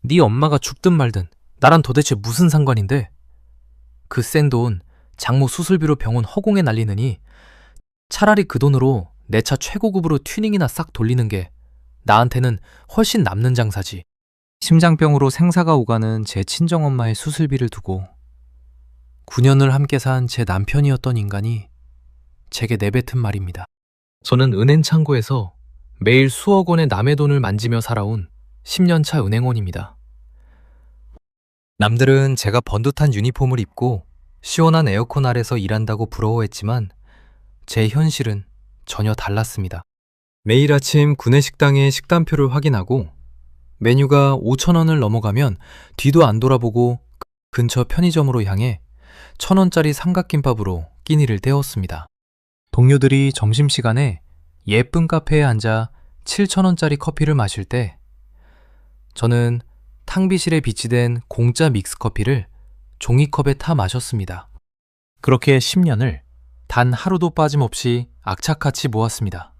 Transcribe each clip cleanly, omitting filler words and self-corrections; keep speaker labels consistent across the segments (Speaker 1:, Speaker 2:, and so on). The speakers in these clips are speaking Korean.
Speaker 1: 네 엄마가 죽든 말든 나랑 도대체 무슨 상관인데? 그 센 돈 장모 수술비로 병원 허공에 날리느니 차라리 그 돈으로 내 차 최고급으로 튜닝이나 싹 돌리는 게 나한테는 훨씬 남는 장사지. 심장병으로 생사가 오가는 제 친정엄마의 수술비를 두고 9년을 함께 산 제 남편이었던 인간이 제게 내뱉은 말입니다. 저는 은행 창고에서 매일 수억 원의 남의 돈을 만지며 살아온 10년차 은행원입니다. 남들은 제가 번듯한 유니폼을 입고 시원한 에어컨 아래서 일한다고 부러워했지만 제 현실은 전혀 달랐습니다. 매일 아침 구내식당의 식단표를 확인하고 메뉴가 5,000원을 넘어가면 뒤도 안 돌아보고 근처 편의점으로 향해 1,000원짜리 삼각김밥으로 끼니를 때웠습니다. 동료들이 점심시간에 예쁜 카페에 앉아 7,000원짜리 커피를 마실 때 저는 탕비실에 비치된 공짜 믹스커피를 종이컵에 타 마셨습니다. 그렇게 10년을 단 하루도 빠짐없이 악착같이 모았습니다.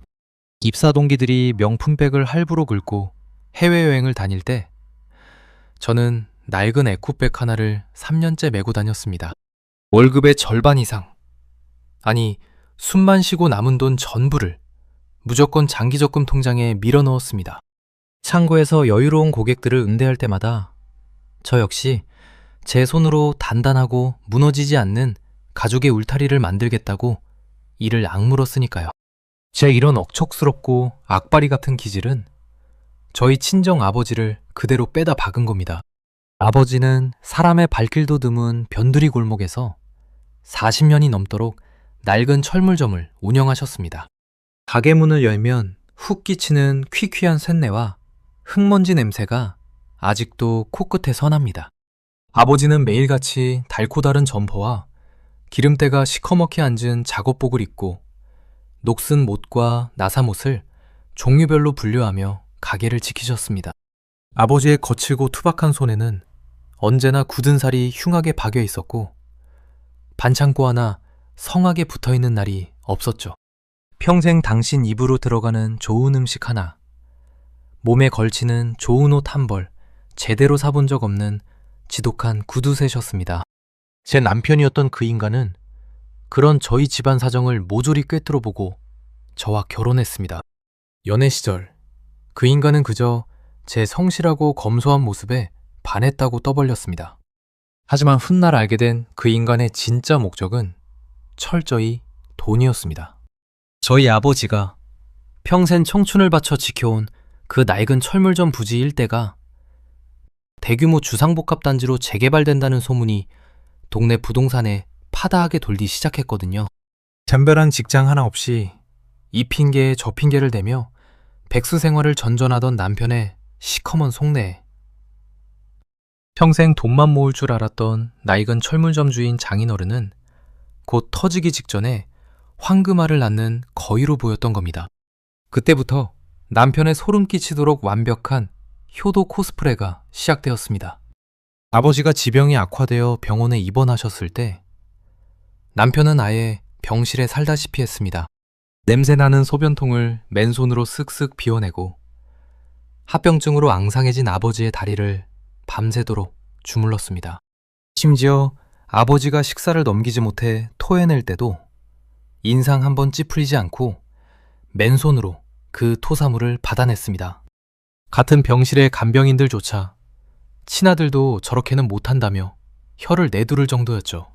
Speaker 1: 입사 동기들이 명품백을 할부로 긁고 해외여행을 다닐 때 저는 낡은 에코백 하나를 3년째 메고 다녔습니다. 월급의 절반 이상, 아니 숨만 쉬고 남은 돈 전부를 무조건 장기적금 통장에 밀어 넣었습니다. 창고에서 여유로운 고객들을 응대할 때마다 저 역시 제 손으로 단단하고 무너지지 않는 가죽의 울타리를 만들겠다고 이를 악물었으니까요. 제 이런 억척스럽고 악바리 같은 기질은 저희 친정 아버지를 그대로 빼다 박은 겁니다. 아버지는 사람의 발길도 드문 변두리 골목에서 40년이 넘도록 낡은 철물점을 운영하셨습니다. 가게 문을 열면 훅 끼치는 퀴퀴한 쇳내와 흙먼지 냄새가 아직도 코끝에 선합니다. 아버지는 매일같이 달고 다른 점퍼와 기름때가 시커멓게 앉은 작업복을 입고 녹슨 못과 나사못을 종류별로 분류하며 가게를 지키셨습니다. 아버지의 거칠고 투박한 손에는 언제나 굳은 살이 흉하게 박여 있었고 반창고 하나 성하게 붙어있는 날이 없었죠. 평생 당신 입으로 들어가는 좋은 음식 하나, 몸에 걸치는 좋은 옷 한 벌 제대로 사본 적 없는 지독한 구두쇠셨습니다. 제 남편이었던 그 인간은 그런 저희 집안 사정을 모조리 꿰뚫어보고 저와 결혼했습니다. 연애 시절 그 인간은 그저 제 성실하고 검소한 모습에 반했다고 떠벌렸습니다. 하지만 훗날 알게 된 그 인간의 진짜 목적은 철저히 돈이었습니다. 저희 아버지가 평생 청춘을 바쳐 지켜온 그 낡은 철물점 부지 일대가 대규모 주상복합 단지로 재개발된다는 소문이 동네 부동산에 파다하게 돌기 시작했거든요. 잠별한 직장 하나 없이 이 핑계에 저 핑계를 대며 백수 생활을 전전하던 남편의 시커먼 속내. 평생 돈만 모을 줄 알았던 낡은 철물점 주인 장인어른은 곧 터지기 직전에 황금알을 낳는 거위로 보였던 겁니다. 그때부터 남편의 소름 끼치도록 완벽한 효도 코스프레가 시작되었습니다. 아버지가 지병이 악화되어 병원에 입원하셨을 때 남편은 아예 병실에 살다시피 했습니다. 냄새나는 소변통을 맨손으로 쓱쓱 비워내고 합병증으로 앙상해진 아버지의 다리를 밤새도록 주물렀습니다. 심지어 아버지가 식사를 넘기지 못해 토해낼 때도 인상 한번 찌푸리지 않고 맨손으로 그 토사물을 받아냈습니다. 같은 병실의 간병인들조차 친아들도 저렇게는 못한다며 혀를 내두를 정도였죠.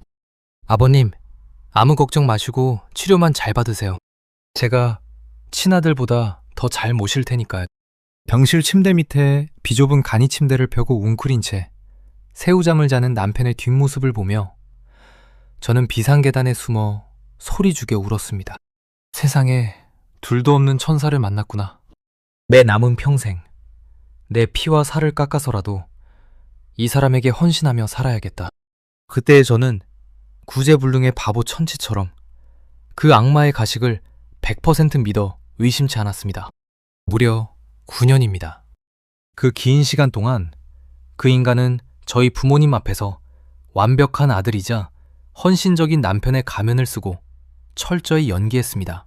Speaker 1: 아버님, 아무 걱정 마시고 치료만 잘 받으세요. 제가 친아들보다 더 잘 모실 테니까요. 병실 침대 밑에 비좁은 간이 침대를 펴고 웅크린 채 새우잠을 자는 남편의 뒷모습을 보며 저는 비상계단에 숨어 소리 죽여 울었습니다. 세상에 둘도 없는 천사를 만났구나. 내 남은 평생 내 피와 살을 깎아서라도 이 사람에게 헌신하며 살아야겠다. 그때의 저는 구제불능의 바보 천치처럼 그 악마의 가식을 100% 믿어 의심치 않았습니다. 무려 9년입니다. 그 긴 시간 동안 그 인간은 저희 부모님 앞에서 완벽한 아들이자 헌신적인 남편의 가면을 쓰고 철저히 연기했습니다.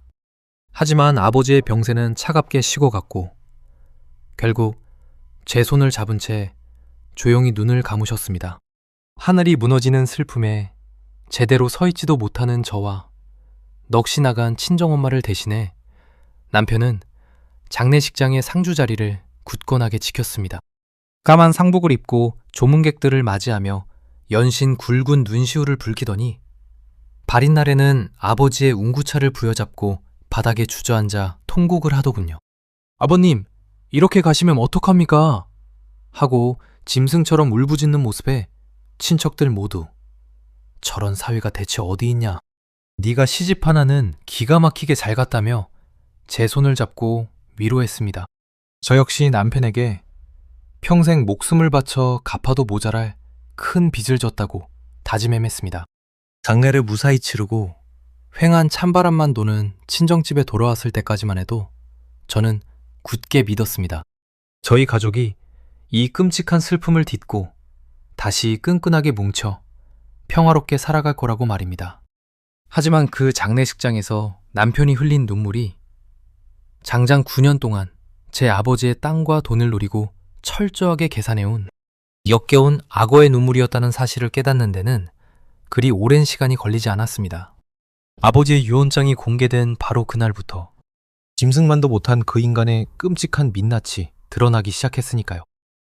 Speaker 1: 하지만 아버지의 병세는 차갑게 식어갔고 결국 제 손을 잡은 채 조용히 눈을 감으셨습니다. 하늘이 무너지는 슬픔에 제대로 서 있지도 못하는 저와 넋이 나간 친정엄마를 대신해 남편은 장례식장의 상주 자리를 굳건하게 지켰습니다. 까만 상복을 입고 조문객들을 맞이하며 연신 굵은 눈시울을 붉히더니 발인 날에는 아버지의 운구차를 부여잡고 바닥에 주저앉아 통곡을 하더군요. 아버님, 이렇게 가시면 어떡합니까? 하고 짐승처럼 울부짖는 모습에 친척들 모두 저런 사위가 대체 어디 있냐? 네가 시집 하나는 기가 막히게 잘 갔다며 제 손을 잡고 위로했습니다. 저 역시 남편에게 평생 목숨을 바쳐 갚아도 모자랄 큰 빚을 졌다고 다짐했습니다. 장례를 무사히 치르고 휑한 찬바람만 도는 친정집에 돌아왔을 때까지만 해도 저는 굳게 믿었습니다. 저희 가족이 이 끔찍한 슬픔을 딛고 다시 끈끈하게 뭉쳐 평화롭게 살아갈 거라고 말입니다. 하지만 그 장례식장에서 남편이 흘린 눈물이 장장 9년 동안 제 아버지의 땅과 돈을 노리고 철저하게 계산해온 역겨운 악어의 눈물이었다는 사실을 깨닫는 데는 그리 오랜 시간이 걸리지 않았습니다. 아버지의 유언장이 공개된 바로 그날부터 짐승만도 못한 그 인간의 끔찍한 민낯이 드러나기 시작했으니까요.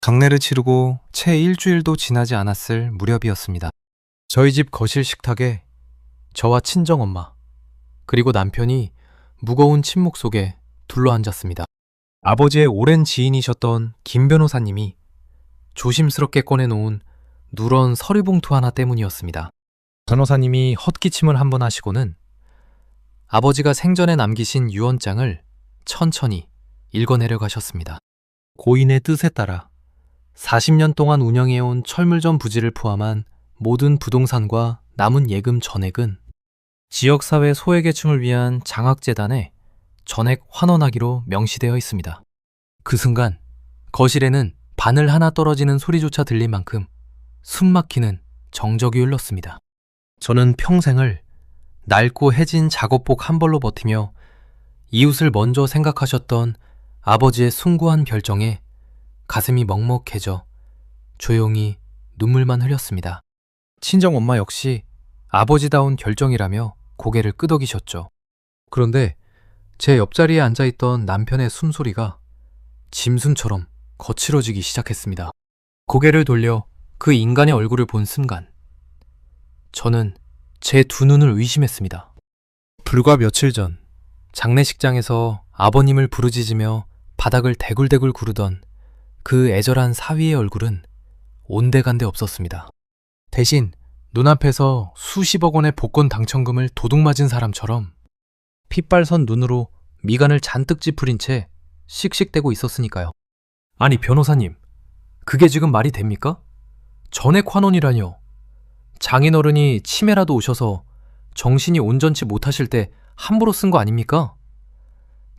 Speaker 1: 장례를 치르고 채 일주일도 지나지 않았을 무렵이었습니다. 저희 집 거실 식탁에 저와 친정엄마 그리고 남편이 무거운 침묵 속에 둘러앉았습니다. 아버지의 오랜 지인이셨던 김 변호사님이 조심스럽게 꺼내놓은 누런 서류봉투 하나 때문이었습니다. 변호사님이 헛기침을 한번 하시고는 아버지가 생전에 남기신 유언장을 천천히 읽어내려 가셨습니다. 고인의 뜻에 따라 40년 동안 운영해온 철물점 부지를 포함한 모든 부동산과 남은 예금 전액은 지역사회 소외계층을 위한 장학재단에 전액 환원하기로 명시되어 있습니다. 그 순간 거실에는 바늘 하나 떨어지는 소리조차 들릴 만큼 숨막히는 정적이 흘렀습니다. 저는 평생을 낡고 해진 작업복 한 벌로 버티며 이웃을 먼저 생각하셨던 아버지의 숭고한 결정에 가슴이 먹먹해져 조용히 눈물만 흘렸습니다. 친정엄마 역시 아버지다운 결정이라며 고개를 끄덕이셨죠. 그런데 제 옆자리에 앉아있던 남편의 숨소리가 짐승처럼 거칠어지기 시작했습니다. 고개를 돌려 그 인간의 얼굴을 본 순간 저는 제 두 눈을 의심했습니다. 불과 며칠 전 장례식장에서 아버님을 부르짖으며 바닥을 대굴대굴 구르던 그 애절한 사위의 얼굴은 온데간데 없었습니다. 대신 눈앞에서 수십억 원의 복권 당첨금을 도둑맞은 사람처럼 핏발선 눈으로 미간을 잔뜩 찌푸린 채 씩씩대고 있었으니까요. 아니 변호사님, 그게 지금 말이 됩니까? 전액 환원이라뇨. 장인어른이 치매라도 오셔서 정신이 온전치 못하실 때 함부로 쓴 거 아닙니까?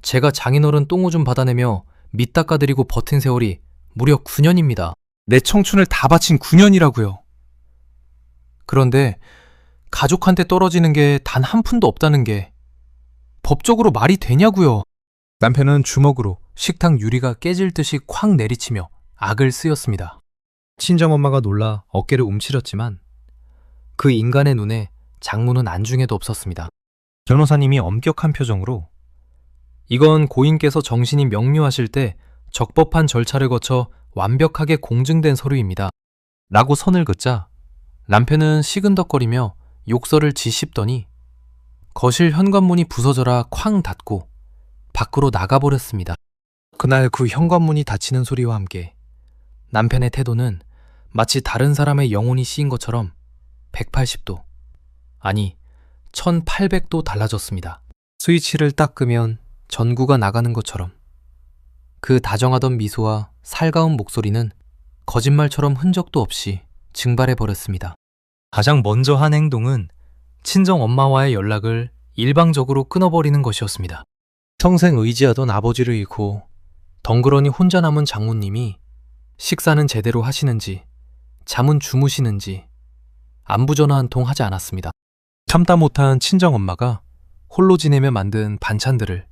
Speaker 1: 제가 장인어른 똥오줌 받아내며 밑 닦아드리고 버틴 세월이 무려 9년입니다. 내 청춘을 다 바친 9년이라고요. 그런데 가족한테 떨어지는 게 단 한 푼도 없다는 게 법적으로 말이 되냐고요. 남편은 주먹으로 식탁 유리가 깨질 듯이 콱 내리치며 악을 쓰였습니다. 친정엄마가 놀라 어깨를 움츠렸지만 그 인간의 눈에 장문은 안중에도 없었습니다. 변호사님이 엄격한 표정으로 이건 고인께서 정신이 명료하실 때 적법한 절차를 거쳐 완벽하게 공증된 서류입니다. 라고 선을 긋자 남편은 시근덕거리며 욕설을 지씹더니 거실 현관문이 부서져라 쾅 닫고 밖으로 나가버렸습니다. 그날 그 현관문이 닫히는 소리와 함께 남편의 태도는 마치 다른 사람의 영혼이 씌인 것처럼 180도, 아니 1800도 달라졌습니다. 스위치를 딱 끄면 전구가 나가는 것처럼 그 다정하던 미소와 살가운 목소리는 거짓말처럼 흔적도 없이 증발해버렸습니다. 가장 먼저 한 행동은 친정엄마와의 연락을 일방적으로 끊어버리는 것이었습니다. 평생 의지하던 아버지를 잃고 덩그러니 혼자 남은 장모님이 식사는 제대로 하시는지 잠은 주무시는지 안부 전화 한 통 하지 않았습니다. 참다 못한 친정엄마가 홀로 지내며 만든 반찬들을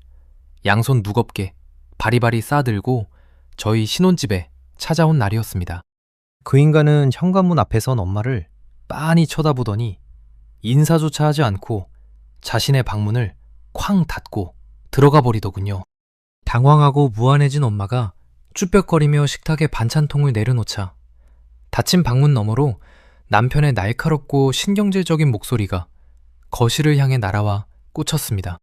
Speaker 1: 양손 무겁게 바리바리 싸들고 저희 신혼집에 찾아온 날이었습니다. 그 인간은 현관문 앞에 선 엄마를 빤히 쳐다보더니 인사조차 하지 않고 자신의 방문을 쾅 닫고 들어가 버리더군요. 당황하고 무안해진 엄마가 쭈뼛거리며 식탁에 반찬통을 내려놓자 닫힌 방문 너머로 남편의 날카롭고 신경질적인 목소리가 거실을 향해 날아와 꽂혔습니다.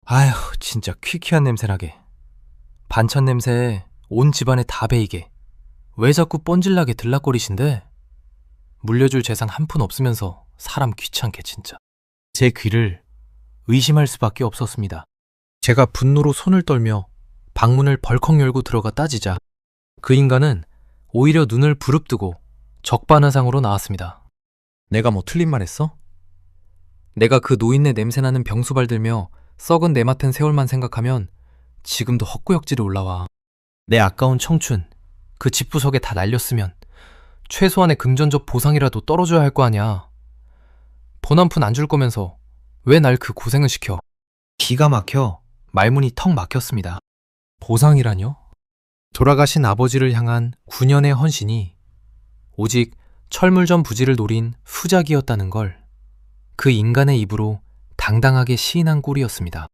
Speaker 1: 아휴, 진짜 퀴퀴한 냄새나게. 반찬 냄새에 온 집안에 다 배이게. 왜 자꾸 뻔질나게 들락거리신데? 물려줄 재산 한 푼 없으면서 사람 귀찮게 진짜. 제 귀를 의심할 수밖에 없었습니다. 제가 분노로 손을 떨며 방문을 벌컥 열고 들어가 따지자 그 인간은 오히려 눈을 부릅뜨고 적반하장으로 나왔습니다. 내가 뭐 틀린 말 했어? 내가 그 노인네 냄새나는 병수발 들며 썩은 내 맡은 세월만 생각하면 지금도 헛구역질이 올라와. 내 아까운 청춘, 그 집구석에 다 날렸으면 최소한의 금전적 보상이라도 떨어져야 할 거 아냐. 돈 한 푼 안 줄 거면서 왜 날 그 고생을 시켜? 기가 막혀 말문이 턱 막혔습니다. 보상이라뇨? 돌아가신 아버지를 향한 9년의 헌신이 오직 철물점 부지를 노린 후작이었다는 걸 그 인간의 입으로 당당하게 시인한 꼴이었습니다.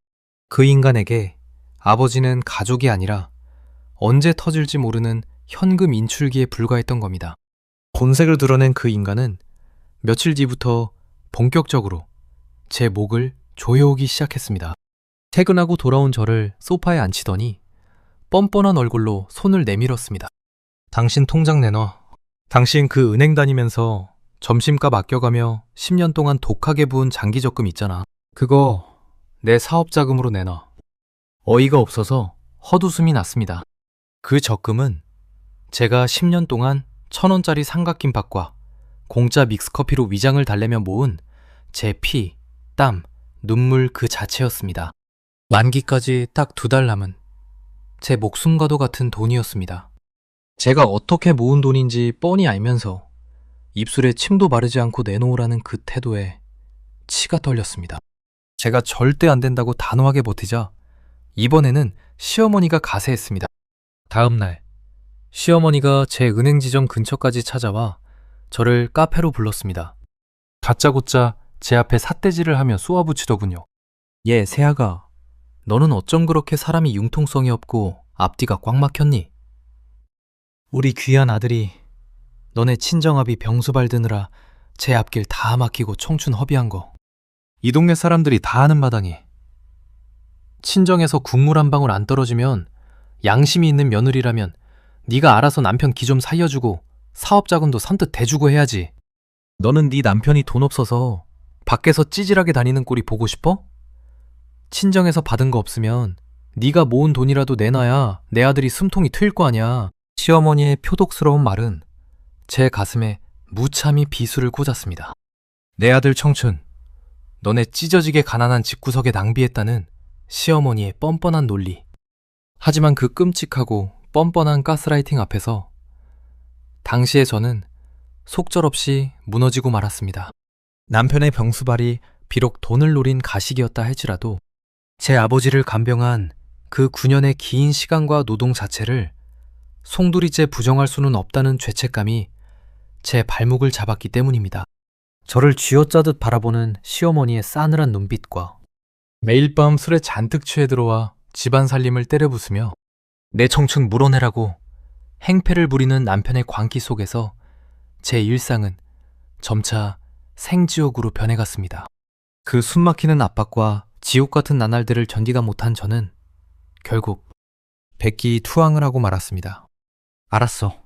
Speaker 1: 그 인간에게 아버지는 가족이 아니라 언제 터질지 모르는 현금 인출기에 불과했던 겁니다. 본색을 드러낸 그 인간은 며칠 뒤부터 본격적으로 제 목을 조여오기 시작했습니다. 퇴근하고 돌아온 저를 소파에 앉히더니 뻔뻔한 얼굴로 손을 내밀었습니다. 당신 통장 내놔. 당신 그 은행 다니면서 점심값 아껴가며 10년 동안 독하게 부은 장기적금 있잖아. 그거 내 사업자금으로 내놔. 어이가 없어서 헛웃음이 났습니다. 그 적금은 제가 10년 동안 1,000원짜리 삼각김밥과 공짜 믹스커피로 위장을 달래며 모은 제 피, 땀, 눈물 그 자체였습니다. 만기까지 딱 2달 남은 제 목숨과도 같은 돈이었습니다. 제가 어떻게 모은 돈인지 뻔히 알면서 입술에 침도 바르지 않고 내놓으라는 그 태도에 치가 떨렸습니다. 제가 절대 안 된다고 단호하게 버티자 이번에는 시어머니가 가세했습니다. 다음 날 시어머니가 제 은행 지점 근처까지 찾아와 저를 카페로 불렀습니다. 다짜고짜 제 앞에 삿대질을 하며 쏘아붙이더군요. 얘 새아가, 너는 어쩜 그렇게 사람이 융통성이 없고 앞뒤가 꽉 막혔니? 우리 귀한 아들이 너네 친정아비 병수발 드느라 제 앞길 다 막히고 청춘 허비한 거 이 동네 사람들이 다 아는 마당에 친정에서 국물 한 방울 안 떨어지면 양심이 있는 며느리라면 네가 알아서 남편 기 좀 살려주고 사업자금도 선뜻 대주고 해야지. 너는 네 남편이 돈 없어서 밖에서 찌질하게 다니는 꼴이 보고 싶어? 친정에서 받은 거 없으면 네가 모은 돈이라도 내놔야 내 아들이 숨통이 트일 거 아냐. 시어머니의 표독스러운 말은 제 가슴에 무참히 비수를 꽂았습니다. 내 아들 청춘, 너네 찢어지게 가난한 집구석에 낭비했다는 시어머니의 뻔뻔한 논리. 하지만 그 끔찍하고 뻔뻔한 가스라이팅 앞에서 당시의 저는 속절없이 무너지고 말았습니다. 남편의 병수발이 비록 돈을 노린 가식이었다 할지라도 제 아버지를 간병한 그 9년의 긴 시간과 노동 자체를 송두리째 부정할 수는 없다는 죄책감이 제 발목을 잡았기 때문입니다. 저를 쥐어짜듯 바라보는 시어머니의 싸늘한 눈빛과 매일 밤 술에 잔뜩 취해 들어와 집안 살림을 때려부수며 내 청춘 물어내라고 행패를 부리는 남편의 광기 속에서 제 일상은 점차 생지옥으로 변해갔습니다. 그 숨막히는 압박과 지옥 같은 나날들을 견디다 못한 저는 결국 백기투항을 하고 말았습니다. 알았어.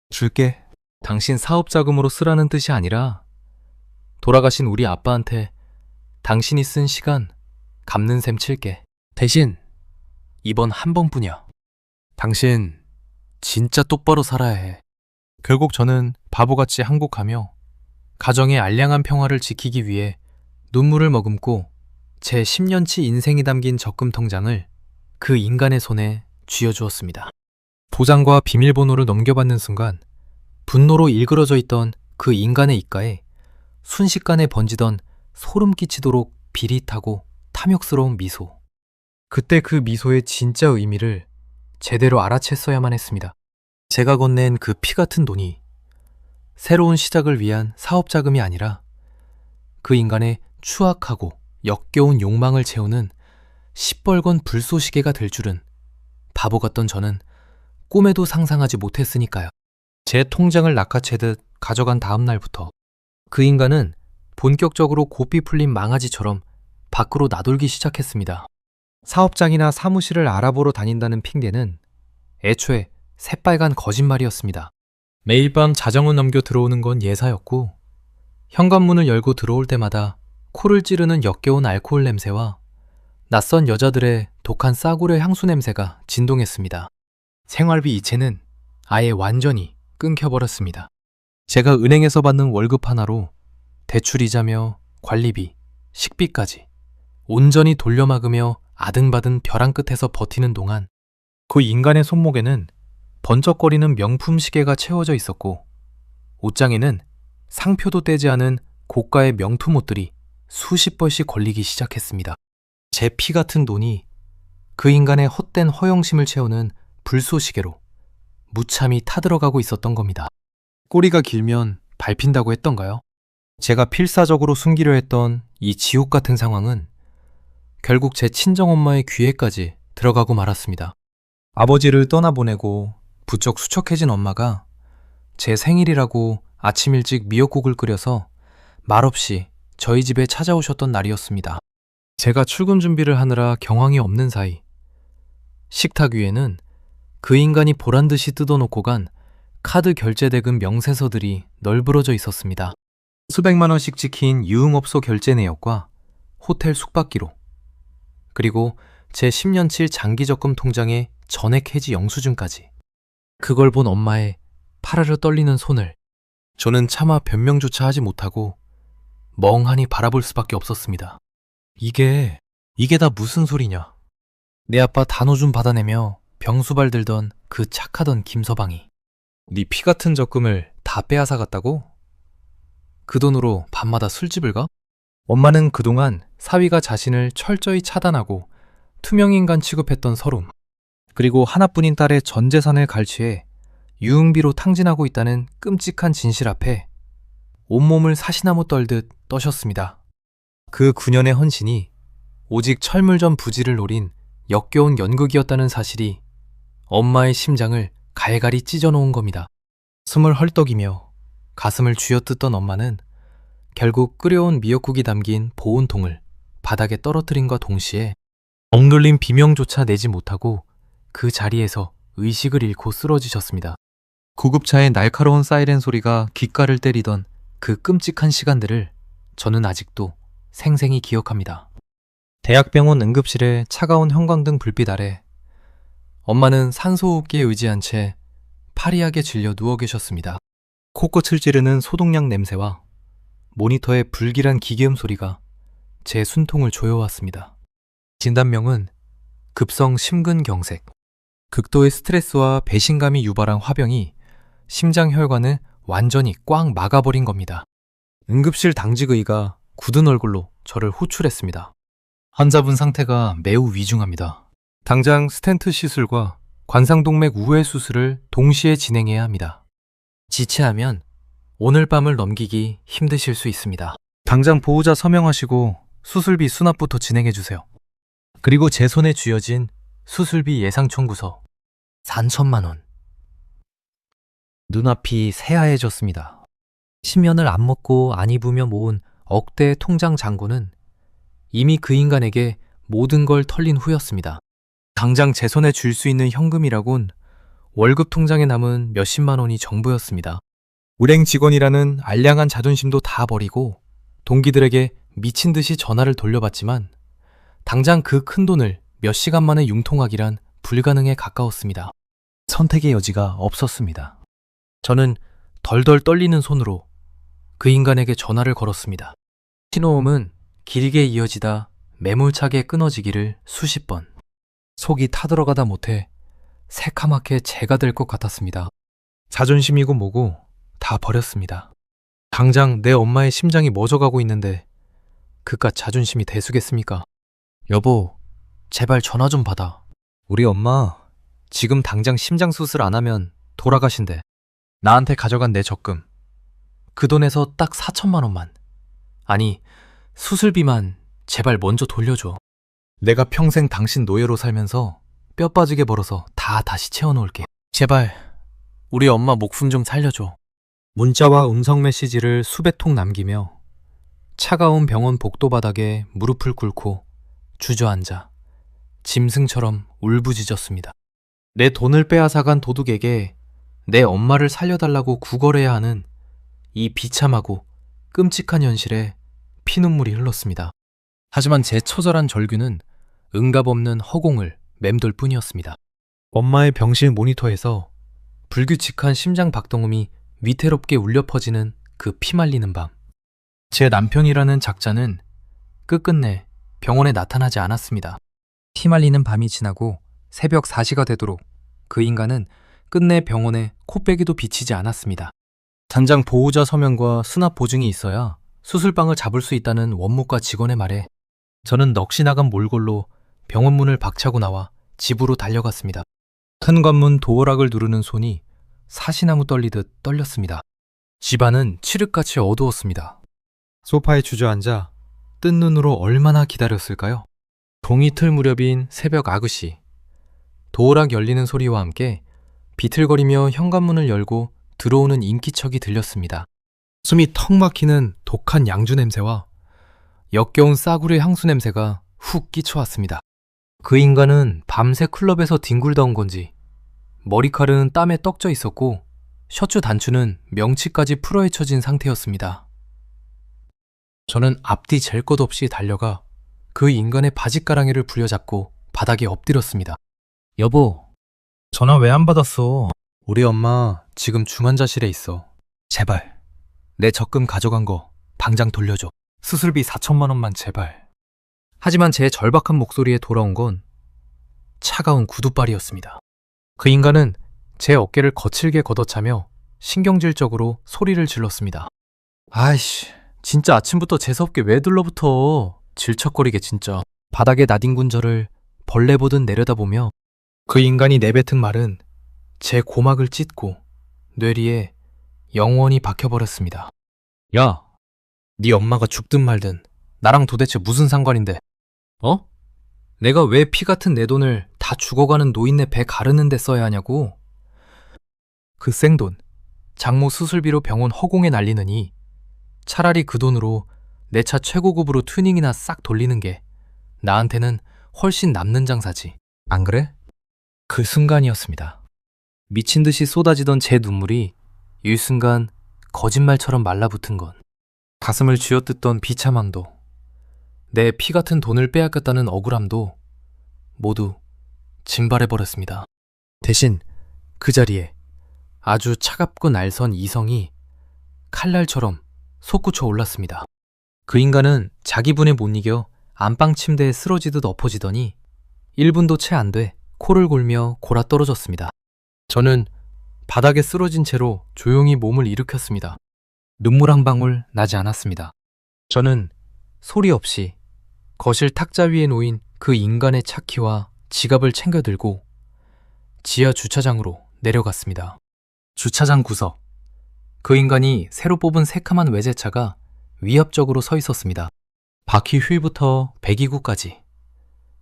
Speaker 1: 줄게. 당신 사업자금으로 쓰라는 뜻이 아니라 돌아가신 우리 아빠한테 당신이 쓴 시간 갚는 셈 칠게. 대신 이번 한 번뿐이야. 당신 진짜 똑바로 살아야 해. 결국 저는 바보같이 항복하며 가정의 알량한 평화를 지키기 위해 눈물을 머금고 제 10년치 인생이 담긴 적금 통장을 그 인간의 손에 쥐어주었습니다. 도장과 비밀번호를 넘겨받는 순간 분노로 일그러져 있던 그 인간의 입가에 순식간에 번지던 소름 끼치도록 비릿하고 탐욕스러운 미소. 그때 그 미소의 진짜 의미를 제대로 알아챘어야만 했습니다. 제가 건넨 그 피 같은 돈이 새로운 시작을 위한 사업 자금이 아니라 그 인간의 추악하고 역겨운 욕망을 채우는 시뻘건 불쏘시개가 될 줄은 바보 같던 저는 꿈에도 상상하지 못했으니까요. 제 통장을 낚아채듯 가져간 다음 날부터 그 인간은 본격적으로 고삐 풀린 망아지처럼 밖으로 나돌기 시작했습니다. 사업장이나 사무실을 알아보러 다닌다는 핑계는 애초에 새빨간 거짓말이었습니다. 매일 밤 자정을 넘겨 들어오는 건 예사였고 현관문을 열고 들어올 때마다 코를 찌르는 역겨운 알코올 냄새와 낯선 여자들의 독한 싸구려 향수 냄새가 진동했습니다. 생활비 이체는 아예 완전히 끊겨버렸습니다. 제가 은행에서 받는 월급 하나로 대출이자며 관리비, 식비까지 온전히 돌려막으며 아등바등 벼랑 끝에서 버티는 동안 그 인간의 손목에는 번쩍거리는 명품 시계가 채워져 있었고 옷장에는 상표도 떼지 않은 고가의 명품 옷들이 수십 벌씩 걸리기 시작했습니다. 제 피 같은 돈이 그 인간의 헛된 허영심을 채우는 불쏘시개로 무참히 타들어가고 있었던 겁니다. 꼬리가 길면 밟힌다고 했던가요? 제가 필사적으로 숨기려 했던 이 지옥 같은 상황은 결국 제 친정엄마의 귀에까지 들어가고 말았습니다. 아버지를 떠나보내고 부쩍 수척해진 엄마가 제 생일이라고 아침 일찍 미역국을 끓여서 말없이 저희 집에 찾아오셨던 날이었습니다. 제가 출근 준비를 하느라 경황이 없는 사이 식탁 위에는 그 인간이 보란듯이 뜯어놓고 간 카드 결제 대금 명세서들이 널브러져 있었습니다. 수백만 원씩 찍힌 유흥업소 결제 내역과 호텔 숙박기록, 그리고 제 10년치 장기적금 통장의 전액 해지 영수증까지. 그걸 본 엄마의 파르르 떨리는 손을 저는 차마 변명조차 하지 못하고 멍하니 바라볼 수밖에 없었습니다. 이게 다 무슨 소리냐. 내 아빠 단호 좀 받아내며 병수발 들던 그 착하던 김서방이 네 피 같은 적금을 다 빼앗아 갔다고? 그 돈으로 밤마다 술집을 가? 엄마는 그동안 사위가 자신을 철저히 차단하고 투명인간 취급했던 서름, 그리고 하나뿐인 딸의 전 재산을 갈취해 유흥비로 탕진하고 있다는 끔찍한 진실 앞에 온몸을 사시나무 떨듯 떠셨습니다. 그 9년의 헌신이 오직 철물점 부지를 노린 역겨운 연극이었다는 사실이 엄마의 심장을 갈갈이 찢어놓은 겁니다. 숨을 헐떡이며 가슴을 쥐어뜯던 엄마는 결국 끓여온 미역국이 담긴 보온통을 바닥에 떨어뜨림과 동시에 억눌린 비명조차 내지 못하고 그 자리에서 의식을 잃고 쓰러지셨습니다. 구급차의 날카로운 사이렌 소리가 귓가를 때리던 그 끔찍한 시간들을 저는 아직도 생생히 기억합니다. 대학병원 응급실의 차가운 형광등 불빛 아래 엄마는 산소호흡기에 의지한 채 파리하게 질려 누워 계셨습니다. 코끝을 찌르는 소독약 냄새와 모니터의 불길한 기계음 소리가 제 숨통을 조여왔습니다. 진단명은 급성 심근경색. 극도의 스트레스와 배신감이 유발한 화병이 심장 혈관을 완전히 꽉 막아버린 겁니다. 응급실 당직의가 굳은 얼굴로 저를 호출했습니다. 환자분 상태가 매우 위중합니다. 당장 스텐트 시술과 관상동맥 우회 수술을 동시에 진행해야 합니다. 지체하면 오늘 밤을 넘기기 힘드실 수 있습니다. 당장 보호자 서명하시고 수술비 수납부터 진행해주세요. 그리고 제 손에 쥐어진 수술비 예상 청구서 3천만 원. 눈앞이 새하얘졌습니다. 신면을 안 먹고 안 입으며 모은 억대의 통장 잔고는 이미 그 인간에게 모든 걸 털린 후였습니다. 당장 제 손에 줄 수 있는 현금이라곤 월급 통장에 남은 몇십만 원이 전부였습니다. 은행 직원이라는 알량한 자존심도 다 버리고 동기들에게 미친 듯이 전화를 돌려봤지만 당장 그 큰 돈을 몇 시간 만에 융통하기란 불가능에 가까웠습니다. 선택의 여지가 없었습니다. 저는 덜덜 떨리는 손으로 그 인간에게 전화를 걸었습니다. 신호음은 길게 이어지다 매몰차게 끊어지기를 수십 번. 속이 타들어가다 못해 새카맣게 재가 될 것 같았습니다. 자존심이고 뭐고 다 버렸습니다. 당장 내 엄마의 심장이 멎어가고 있는데 그깟 자존심이 대수겠습니까? 여보, 제발 전화 좀 받아. 우리 엄마 지금 당장 심장 수술 안 하면 돌아가신대. 나한테 가져간 내 적금. 그 돈에서 딱 4천만 원만. 아니, 수술비만 제발 먼저 돌려줘. 내가 평생 당신 노예로 살면서 뼈 빠지게 벌어서 다 다시 채워놓을게. 제발 우리 엄마 목숨 좀 살려줘. 문자와 음성 메시지를 수백 통 남기며 차가운 병원 복도 바닥에 무릎을 꿇고 주저앉아 짐승처럼 울부짖었습니다. 내 돈을 빼앗아간 도둑에게 내 엄마를 살려달라고 구걸해야 하는 이 비참하고 끔찍한 현실에 피눈물이 흘렀습니다. 하지만 제 처절한 절규는 응답없는 허공을 맴돌 뿐이었습니다. 엄마의 병실 모니터에서 불규칙한 심장 박동음이 위태롭게 울려 퍼지는 그 피말리는 밤. 제 남편이라는 작자는 끝끝내 병원에 나타나지 않았습니다. 피말리는 밤이 지나고 새벽 4시가 되도록 그 인간은 끝내 병원에 코빼기도 비치지 않았습니다. 단장 보호자 서명과 수납 보증이 있어야 수술방을 잡을 수 있다는 원무과 직원의 말에 저는 넋이 나간 몰골로 병원 문을 박차고 나와 집으로 달려갔습니다. 현관문 도어락을 누르는 손이 사시나무 떨리듯 떨렸습니다. 집안은 칠흑같이 어두웠습니다. 소파에 주저앉아 뜬 눈으로 얼마나 기다렸을까요? 동이 틀 무렵인 새벽 아그시. 도어락 열리는 소리와 함께 비틀거리며 현관문을 열고 들어오는 인기척이 들렸습니다. 숨이 턱 막히는 독한 양주 냄새와 역겨운 싸구려 향수 냄새가 훅 끼쳐왔습니다. 그 인간은 밤새 클럽에서 뒹굴다 온 건지 머리칼은 땀에 떡져 있었고 셔츠 단추는 명치까지 풀어헤쳐진 상태였습니다. 저는 앞뒤 잴 것 없이 달려가 그 인간의 바짓가랑이를 부려잡고 바닥에 엎드렸습니다. 여보, 전화 왜 안 받았어? 우리 엄마 지금 중환자실에 있어. 제발 내 적금 가져간 거 당장 돌려줘. 수술비 4천만 원만 제발. 하지만 제 절박한 목소리에 돌아온 건 차가운 구두발이었습니다. 그 인간은 제 어깨를 거칠게 걷어차며 신경질적으로 소리를 질렀습니다. 아이씨, 진짜 아침부터 재수없게 왜 둘러붙어. 질척거리게 진짜. 바닥에 나뒹군 저를 벌레 보듯 내려다보며 그 인간이 내뱉은 말은 제 고막을 찢고 뇌리에 영원히 박혀버렸습니다. 야, 네 엄마가 죽든 말든 나랑 도대체 무슨 상관인데? 어? 내가 왜 피 같은 내 돈을 다 죽어가는 노인네 배 가르는 데 써야 하냐고? 그 생돈, 장모 수술비로 병원 허공에 날리느니 차라리 그 돈으로 내 차 최고급으로 튜닝이나 싹 돌리는 게 나한테는 훨씬 남는 장사지. 안 그래? 그 순간이었습니다. 미친 듯이 쏟아지던 제 눈물이 일순간 거짓말처럼 말라붙은 건 가슴을 쥐어뜯던 비참함도 내 피 같은 돈을 빼앗겼다는 억울함도 모두 증발해버렸습니다. 대신 그 자리에 아주 차갑고 날선 이성이 칼날처럼 솟구쳐 올랐습니다. 그 인간은 자기 분에 못 이겨 안방 침대에 쓰러지듯 엎어지더니 1분도 채 안 돼 코를 골며 골아 떨어졌습니다. 저는 바닥에 쓰러진 채로 조용히 몸을 일으켰습니다. 눈물 한 방울 나지 않았습니다. 저는 소리 없이 거실 탁자 위에 놓인 그 인간의 차키와 지갑을 챙겨 들고 지하 주차장으로 내려갔습니다. 주차장 구석. 그 인간이 새로 뽑은 새카만 외제차가 위협적으로 서 있었습니다. 바퀴 휠부터 배기구까지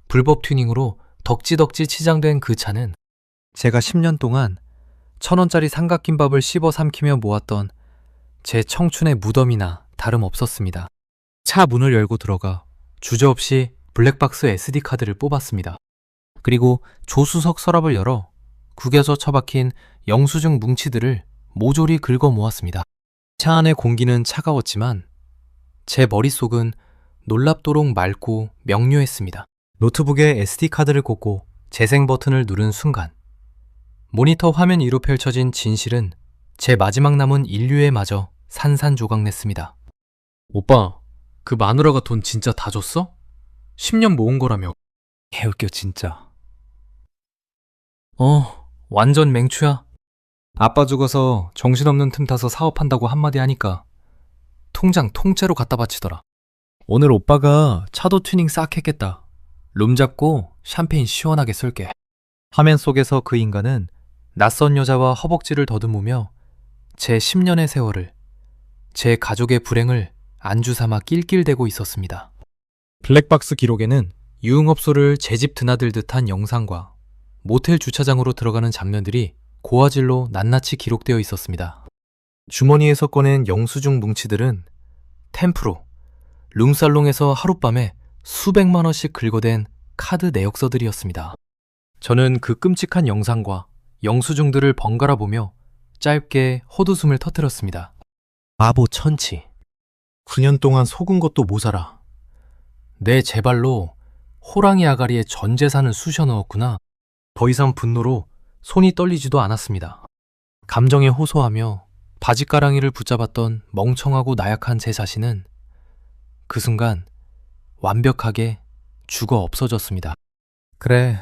Speaker 1: 불법 튜닝으로 덕지덕지 치장된 그 차는 제가 10년 동안 1,000원짜리 삼각김밥을 씹어 삼키며 모았던 제 청춘의 무덤이나 다름없었습니다. 차 문을 열고 들어가 주저없이 블랙박스 SD카드를 뽑았습니다. 그리고 조수석 서랍을 열어 구겨져 처박힌 영수증 뭉치들을 모조리 긁어 모았습니다. 차 안의 공기는 차가웠지만 제 머릿속은 놀랍도록 맑고 명료했습니다. 노트북에 SD카드를 꽂고 재생 버튼을 누른 순간 모니터 화면 위로 펼쳐진 진실은 제 마지막 남은 인류에 마저 산산조각냈습니다. 오빠, 그 마누라가 돈 진짜 다 줬어? 10년 모은 거라며. 개웃겨 진짜. 완전 맹추야. 아빠 죽어서 정신없는 틈 타서 사업한다고 한마디 하니까 통장 통째로 갖다 바치더라. 오늘 오빠가 차도 튜닝 싹 했겠다. 룸 잡고 샴페인 시원하게 쏠게. 화면 속에서 그 인간은 낯선 여자와 허벅지를 더듬으며 제 10년의 세월을, 제 가족의 불행을 안주삼아 낄낄대고 있었습니다. 블랙박스 기록에는 유흥업소를 제 집 드나들 듯한 영상과 모텔 주차장으로 들어가는 장면들이 고화질로 낱낱이 기록되어 있었습니다. 주머니에서 꺼낸 영수증 뭉치들은 템프로, 룸살롱에서 하룻밤에 수백만 원씩 긁어댄 카드 내역서들이었습니다. 저는 그 끔찍한 영상과 영수증들을 번갈아 보며 짧게 헛웃음을 터뜨렸습니다. 바보 천치. 9년 동안 속은 것도 모자라. 내 제발로 호랑이 아가리에 전 재산을 쑤셔 넣었구나. 더 이상 분노로 손이 떨리지도 않았습니다. 감정에 호소하며 바짓가랑이를 붙잡았던 멍청하고 나약한 제 자신은 그 순간 완벽하게 죽어 없어졌습니다. 그래,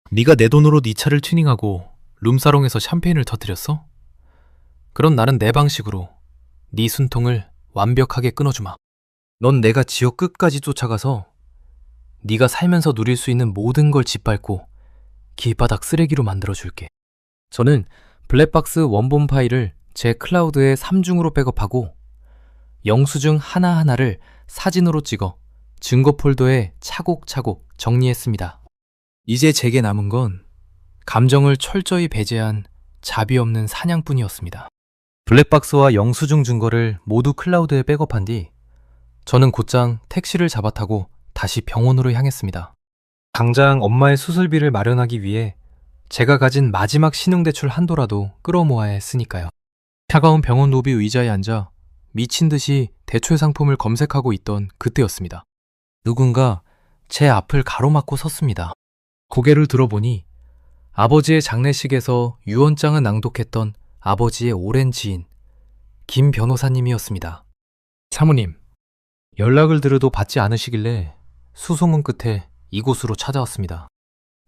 Speaker 1: 네가 내 돈으로 네 차를 튜닝하고 룸사롱에서 샴페인을 터뜨렸어? 그럼 나는 내 방식으로 네 순통을 완벽하게 끊어주마. 넌 내가 지역 끝까지 쫓아가서 네가 살면서 누릴 수 있는 모든 걸 짓밟고 길바닥 쓰레기로 만들어줄게. 저는 블랙박스 원본 파일을 제 클라우드에 3중으로 백업하고 영수증 하나하나를 사진으로 찍어 증거 폴더에 차곡차곡 정리했습니다. 이제 제게 남은 건 감정을 철저히 배제한 자비 없는 사냥뿐이었습니다. 블랙박스와 영수증 증거를 모두 클라우드에 백업한 뒤 저는 곧장 택시를 잡아타고 다시 병원으로 향했습니다. 당장 엄마의 수술비를 마련하기 위해 제가 가진 마지막 신용대출 한도라도 끌어모아야 했으니까요. 차가운 병원 로비 의자에 앉아 미친 듯이 대출 상품을 검색하고 있던 그때였습니다. 누군가 제 앞을 가로막고 섰습니다. 고개를 들어보니 아버지의 장례식에서 유언장을 낭독했던 아버지의 오랜 지인 김 변호사님이었습니다. 사모님, 연락을 드려도 받지 않으시길래 수소문 끝에 이곳으로 찾아왔습니다.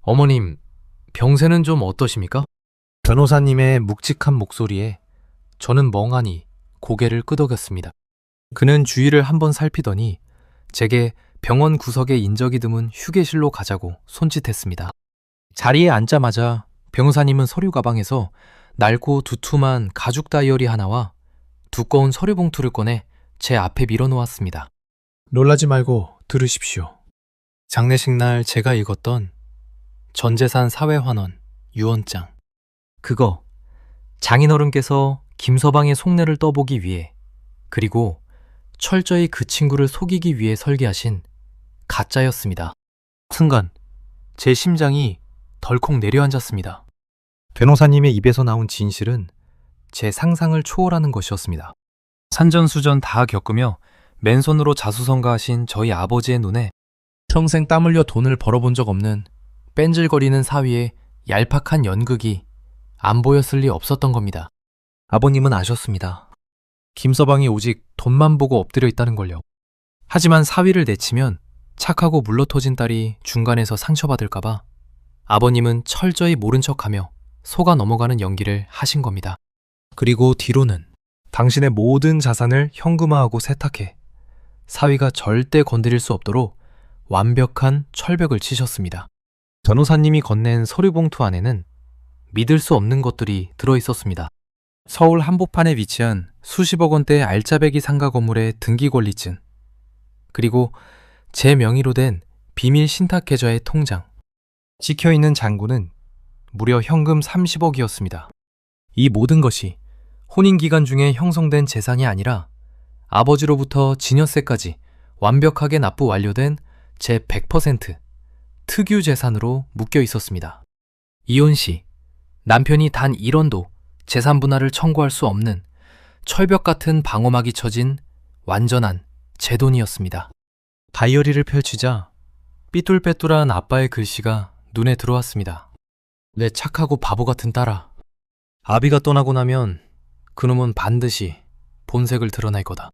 Speaker 1: 어머님, 병세는 좀 어떠십니까? 변호사님의 묵직한 목소리에 저는 멍하니 고개를 끄덕였습니다. 그는 주위를 한번 살피더니 제게 병원 구석에 인적이 드문 휴게실로 가자고 손짓했습니다. 자리에 앉자마자 변호사님은 서류 가방에서 낡고 두툼한 가죽 다이어리 하나와 두꺼운 서류 봉투를 꺼내 제 앞에 밀어놓았습니다. 놀라지 말고 들으십시오. 장례식 날 제가 읽었던 전재산 사회환원 유언장. 그거 장인어른께서 김서방의 속내를 떠보기 위해, 그리고 철저히 그 친구를 속이기 위해 설계하신 가짜였습니다. 순간 제 심장이 덜컥 내려앉았습니다. 변호사님의 입에서 나온 진실은 제 상상을 초월하는 것이었습니다. 산전수전 다 겪으며 맨손으로 자수성가하신 저희 아버지의 눈에 평생 땀 흘려 돈을 벌어본 적 없는 뺀질거리는 사위의 얄팍한 연극이 안 보였을 리 없었던 겁니다. 아버님은 아셨습니다. 김서방이 오직 돈만 보고 엎드려 있다는 걸요. 하지만 사위를 내치면 착하고 물러터진 딸이 중간에서 상처받을까봐 아버님은 철저히 모른 척하며 속아 넘어가는 연기를 하신 겁니다. 그리고 뒤로는 당신의 모든 자산을 현금화하고 세탁해 사위가 절대 건드릴 수 없도록 완벽한 철벽을 치셨습니다. 변호사님이 건넨 서류 봉투 안에는 믿을 수 없는 것들이 들어있었습니다. 서울 한복판에 위치한 수십억 원대의 알짜배기 상가 건물의 등기권리증, 그리고 제 명의로 된 비밀 신탁계좌의 통장, 찍혀있는 잔고는 무려 현금 30억이었습니다. 이 모든 것이 혼인기간 중에 형성된 재산이 아니라 아버지로부터 지녀세까지 완벽하게 납부 완료된 제 100% 특유 재산으로 묶여 있었습니다. 이혼 시 남편이 단 1원도 재산 분할을 청구할 수 없는 철벽 같은 방어막이 쳐진 완전한 제 돈이었습니다. 다이어리를 펼치자 삐뚤빼뚤한 아빠의 글씨가 눈에 들어왔습니다. 내 착하고 바보 같은 딸아. 아비가 떠나고 나면 그놈은 반드시 본색을 드러낼 거다.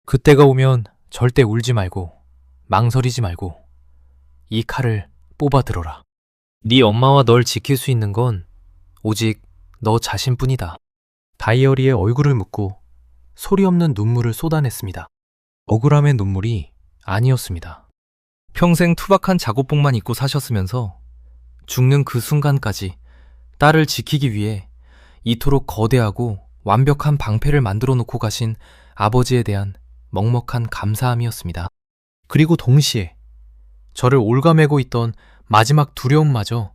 Speaker 1: 그때가 오면 절대 울지 말고 망설이지 말고 이 칼을 뽑아 들어라. 네 엄마와 널 지킬 수 있는 건 오직 너 자신뿐이다. 다이어리에 얼굴을 묻고 소리 없는 눈물을 쏟아냈습니다. 억울함의 눈물이 아니었습니다. 평생 투박한 작업복만 입고 사셨으면서 죽는 그 순간까지 딸을 지키기 위해 이토록 거대하고 완벽한 방패를 만들어 놓고 가신 아버지에 대한 먹먹한 감사함이었습니다. 그리고 동시에 저를 올가매고 있던 마지막 두려움마저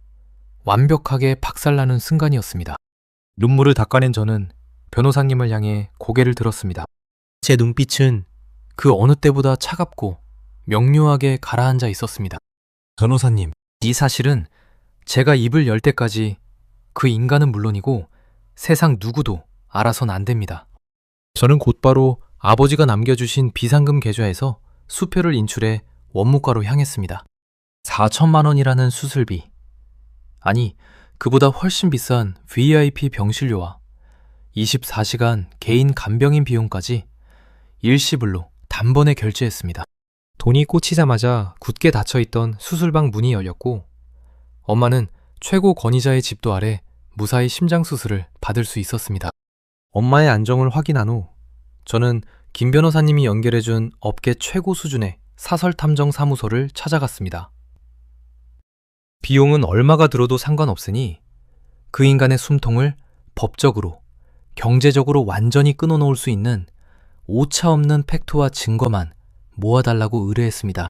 Speaker 1: 완벽하게 박살나는 순간이었습니다. 눈물을 닦아낸 저는 변호사님을 향해 고개를 들었습니다. 제 눈빛은 그 어느 때보다 차갑고 명료하게 가라앉아 있었습니다. 변호사님, 이 사실은 제가 입을 열 때까지 그 인간은 물론이고 세상 누구도 알아선 안 됩니다. 저는 곧바로 아버지가 남겨주신 비상금 계좌에서 수표를 인출해 원무과로 향했습니다. 4천만 원이라는 수술비, 아니 그보다 훨씬 비싼 VIP 병실료와 24시간 개인 간병인 비용까지 일시불로 단번에 결제했습니다. 돈이 꽂히자마자 굳게 닫혀있던 수술방 문이 열렸고 엄마는 최고 권위자의 집도 아래 무사히 심장수술을 받을 수 있었습니다. 엄마의 안정을 확인한 후 저는 김 변호사님이 연결해준 업계 최고 수준의 사설탐정사무소를 찾아갔습니다. 비용은 얼마가 들어도 상관없으니 그 인간의 숨통을 법적으로, 경제적으로 완전히 끊어놓을 수 있는 오차없는 팩트와 증거만 모아달라고 의뢰했습니다.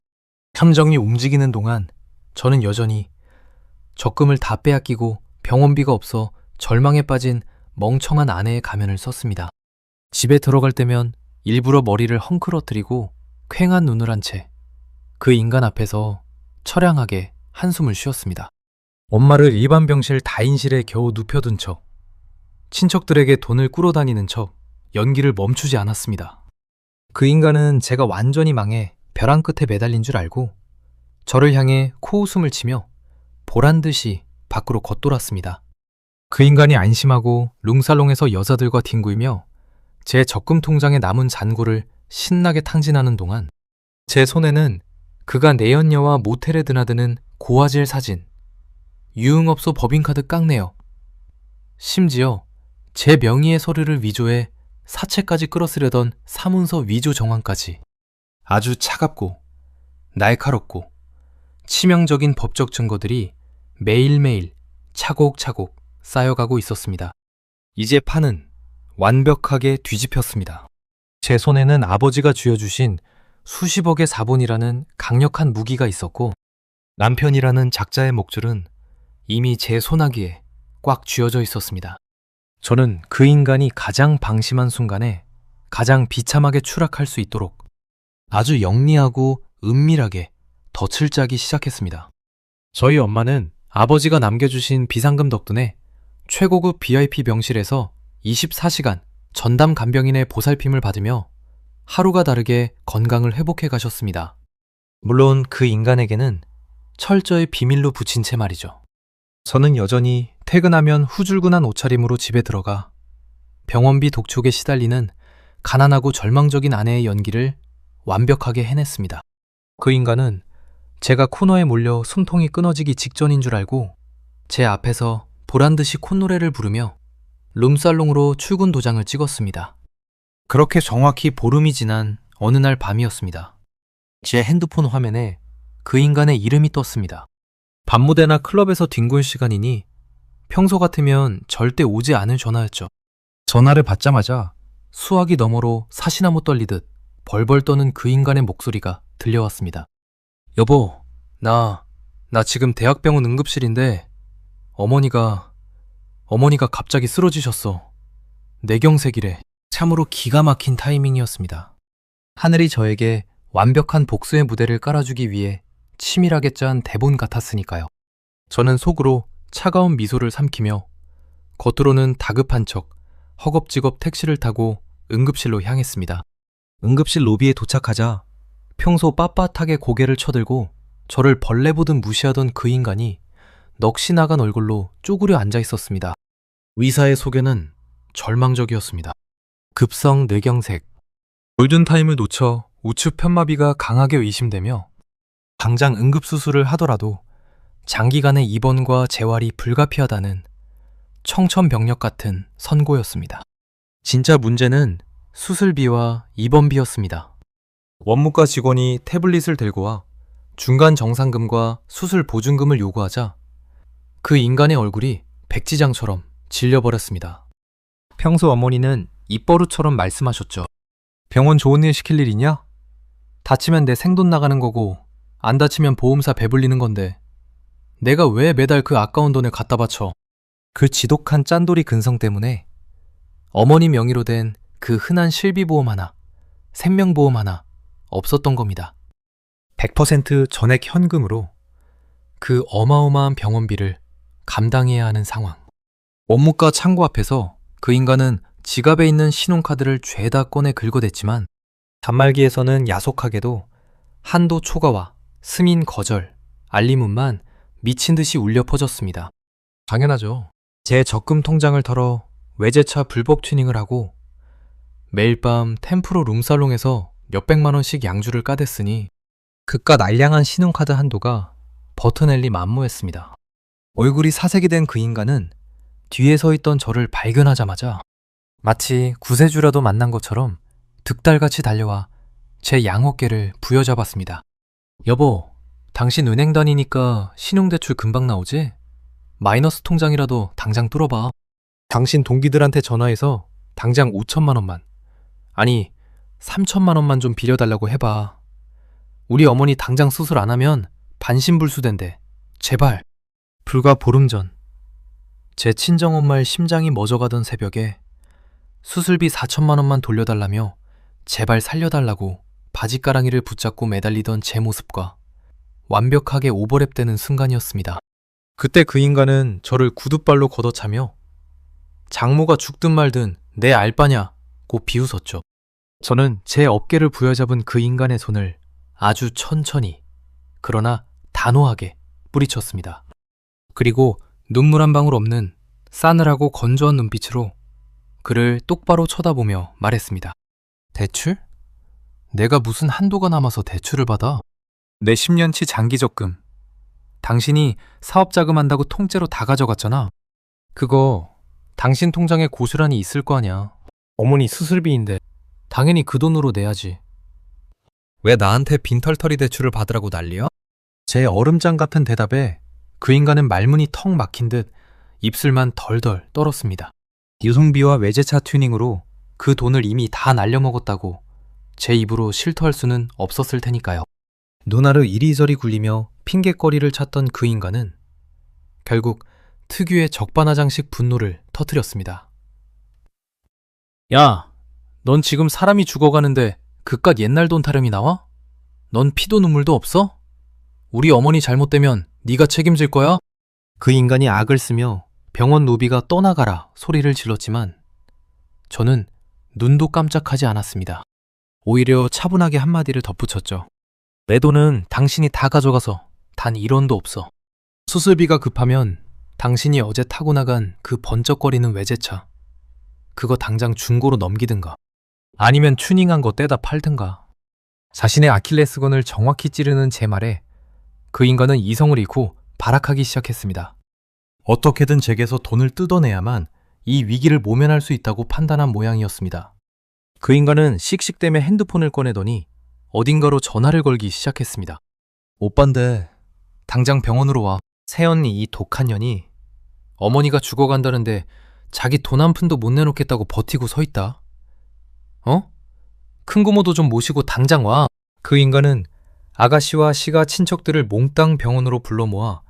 Speaker 1: 탐정이 움직이는 동안 저는 여전히 적금을 다 빼앗기고 병원비가 없어 절망에 빠진 멍청한 아내의 가면을 썼습니다. 집에 들어갈 때면 일부러 머리를 헝클어뜨리고 퀭한 눈을 한 채 그 인간 앞에서 처량하게 한숨을 쉬었습니다. 엄마를 일반 병실 다인실에 겨우 눕혀둔 척, 친척들에게 돈을 꾸러다니는 척 연기를 멈추지 않았습니다. 그 인간은 제가 완전히 망해 벼랑 끝에 매달린 줄 알고 저를 향해 코웃음을 치며 보란듯이 밖으로 겉돌았습니다. 그 인간이 안심하고 룸살롱에서 여자들과 뒹굴며 제 적금 통장에 남은 잔고를 신나게 탕진하는 동안 제 손에는 그가 내연녀와 모텔에 드나드는 고화질 사진, 유흥업소 법인카드 깡내역, 심지어 제 명의의 서류를 위조해 사채까지 끌어쓰려던 사문서 위조 정황까지 아주 차갑고 날카롭고 치명적인 법적 증거들이 매일매일 차곡차곡 쌓여가고 있었습니다. 이제 판은 완벽하게 뒤집혔습니다. 제 손에는 아버지가 쥐어주신 수십억의 자본이라는 강력한 무기가 있었고 남편이라는 작자의 목줄은 이미 제 손아귀에 꽉 쥐어져 있었습니다. 저는 그 인간이 가장 방심한 순간에 가장 비참하게 추락할 수 있도록 아주 영리하고 은밀하게 덫을 짜기 시작했습니다. 저희 엄마는 아버지가 남겨주신 비상금 덕분에 최고급 VIP 병실에서 24시간 전담 간병인의 보살핌을 받으며 하루가 다르게 건강을 회복해 가셨습니다. 물론 그 인간에게는 철저히 비밀로 붙인 채 말이죠. 저는 여전히 퇴근하면 후줄근한 옷차림으로 집에 들어가 병원비 독촉에 시달리는 가난하고 절망적인 아내의 연기를 완벽하게 해냈습니다. 그 인간은 제가 코너에 몰려 숨통이 끊어지기 직전인 줄 알고 제 앞에서 보란듯이 콧노래를 부르며 룸살롱으로 출근 도장을 찍었습니다. 그렇게 정확히 보름이 지난 어느 날 밤이었습니다. 제 핸드폰 화면에 그 인간의 이름이 떴습니다. 밤무대나 클럽에서 뒹굴 시간이니 평소 같으면 절대 오지 않을 전화였죠. 전화를 받자마자 수화기 너머로 사시나무 떨리듯 벌벌 떠는 그 인간의 목소리가 들려왔습니다. 여보, 나 지금 대학병원 응급실인데 어머니가 갑자기 쓰러지셨어. 뇌경색이래. 참으로 기가 막힌 타이밍이었습니다. 하늘이 저에게 완벽한 복수의 무대를 깔아주기 위해 치밀하게 짠 대본 같았으니까요. 저는 속으로 차가운 미소를 삼키며 겉으로는 다급한 척 허겁지겁 택시를 타고 응급실로 향했습니다. 응급실 로비에 도착하자 평소 빳빳하게 고개를 쳐들고 저를 벌레 보듯 무시하던 그 인간이 넋이 나간 얼굴로 쪼그려 앉아 있었습니다. 의사의 소견은 절망적이었습니다. 급성 뇌경색, 골든타임을 놓쳐 우측 편마비가 강하게 의심되며 당장 응급수술을 하더라도 장기간의 입원과 재활이 불가피하다는 청천벽력 같은 선고였습니다. 진짜 문제는 수술비와 입원비였습니다. 원무과 직원이 태블릿을 들고 와 중간 정상금과 수술 보증금을 요구하자 그 인간의 얼굴이 백지장처럼 질려버렸습니다. 평소 어머니는 입버릇처럼 말씀하셨죠. 병원 좋은 일 시킬 일 있냐? 다치면 내 생돈 나가는 거고 안 다치면 보험사 배불리는 건데 내가 왜 매달 그 아까운 돈을 갖다 바쳐? 그 지독한 짠돌이 근성 때문에 어머니 명의로 된 그 흔한 실비보험 하나, 생명보험 하나 없었던 겁니다. 100% 전액 현금으로 그 어마어마한 병원비를 감당해야 하는 상황. 원무과 창고 앞에서 그 인간은 지갑에 있는 신용카드를 죄다 꺼내 긁어댔지만 단말기에서는 야속하게도 한도 초과와 승인 거절, 알림음만 미친 듯이 울려 퍼졌습니다. 당연하죠. 제 적금 통장을 털어 외제차 불법 튜닝을 하고 매일 밤 템프로 룸살롱에서 몇백만 원씩 양주를 까댔으니 그깟 알량한 신용카드 한도가 버튼엘리 만무했습니다. 얼굴이 사색이 된 그 인간은 뒤에 서 있던 저를 발견하자마자 마치 구세주라도 만난 것처럼 득달같이 달려와 제 양어깨를 부여잡았습니다. 여보, 당신 은행 다니니까 신용대출 금방 나오지? 마이너스 통장이라도 당장 뚫어봐. 당신 동기들한테 전화해서 당장 5천만 원만, 아니 3천만 원만 좀 빌려달라고 해봐. 우리 어머니 당장 수술 안 하면 반신불수된대. 제발. 불과 보름 전, 제 친정엄마의 심장이 멎어가던 새벽에 수술비 4천만 원만 돌려달라며 제발 살려달라고 바지가랑이를 붙잡고 매달리던 제 모습과 완벽하게 오버랩되는 순간이었습니다. 그때 그 인간은 저를 구둣발로 걷어차며 장모가 죽든 말든 내 알바냐고 비웃었죠. 저는 제 어깨를 부여잡은 그 인간의 손을 아주 천천히 그러나 단호하게 뿌리쳤습니다. 그리고 눈물 한 방울 없는 싸늘하고 건조한 눈빛으로 그를 똑바로 쳐다보며 말했습니다. 대출? 내가 무슨 한도가 남아서 대출을 받아? 내 10년치 장기 적금. 당신이 사업자금 한다고 통째로 다 가져갔잖아. 그거 당신 통장에 고스란히 있을 거 아냐. 어머니 수술비인데 당연히 그 돈으로 내야지. 왜 나한테 빈털터리 대출을 받으라고 난리야? 제 얼음장 같은 대답에 그 인간은 말문이 턱 막힌 듯 입술만 덜덜 떨었습니다. 유통비와 외제차 튜닝으로 그 돈을 이미 다 날려먹었다고 제 입으로 실토할 수는 없었을 테니까요. 눈알을 이리저리 굴리며 핑곗거리를 찾던 그 인간은 결국 특유의 적반하장식 분노를 터뜨렸습니다. 야, 넌 지금 사람이 죽어가는데 그깟 옛날 돈 타령이 나와? 넌 피도 눈물도 없어? 우리 어머니 잘못되면 네가 책임질 거야? 그 인간이 악을 쓰며 병원 노비가 떠나가라 소리를 질렀지만 저는 눈도 깜짝하지 않았습니다. 오히려 차분하게 한마디를 덧붙였죠. 내 돈은 당신이 다 가져가서 단 1원도 없어. 수술비가 급하면 당신이 어제 타고 나간 그 번쩍거리는 외제차, 그거 당장 중고로 넘기든가 아니면 튜닝한 거 떼다 팔든가. 자신의 아킬레스건을 정확히 찌르는 제 말에 그 인간은 이성을 잃고 발악하기 시작했습니다. 어떻게든 제게서 돈을 뜯어내야만 이 위기를 모면할 수 있다고 판단한 모양이었습니다. 그 인간은 씩씩대며 핸드폰을 꺼내더니 어딘가로 전화를 걸기 시작했습니다. 오빤데 당장 병원으로 와. 새언니 이 독한 년이 어머니가 죽어간다는데 자기 돈 한 푼도 못 내놓겠다고 버티고 서 있다. 어? 큰 고모도 좀 모시고 당장 와. 그 인간은 아가씨와 시가 친척들을 몽땅 병원으로 불러 모아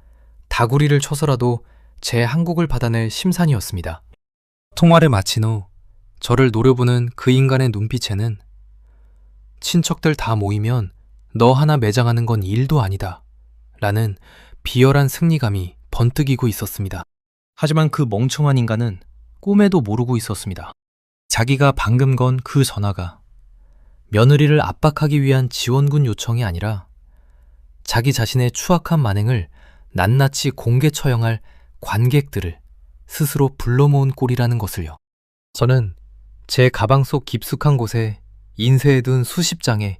Speaker 1: 다구리를 쳐서라도 제 한국을 받아낼 심산이었습니다. 통화를 마친 후 저를 노려보는 그 인간의 눈빛에는 친척들 다 모이면 너 하나 매장하는 건 일도 아니다 라는 비열한 승리감이 번뜩이고 있었습니다. 하지만 그 멍청한 인간은 꿈에도 모르고 있었습니다. 자기가 방금 건 그 전화가 며느리를 압박하기 위한 지원군 요청이 아니라 자기 자신의 추악한 만행을 낱낱이 공개 처형할 관객들을 스스로 불러 모은 꼴이라는 것을요. 저는 제 가방 속 깊숙한 곳에 인쇄해 둔 수십 장의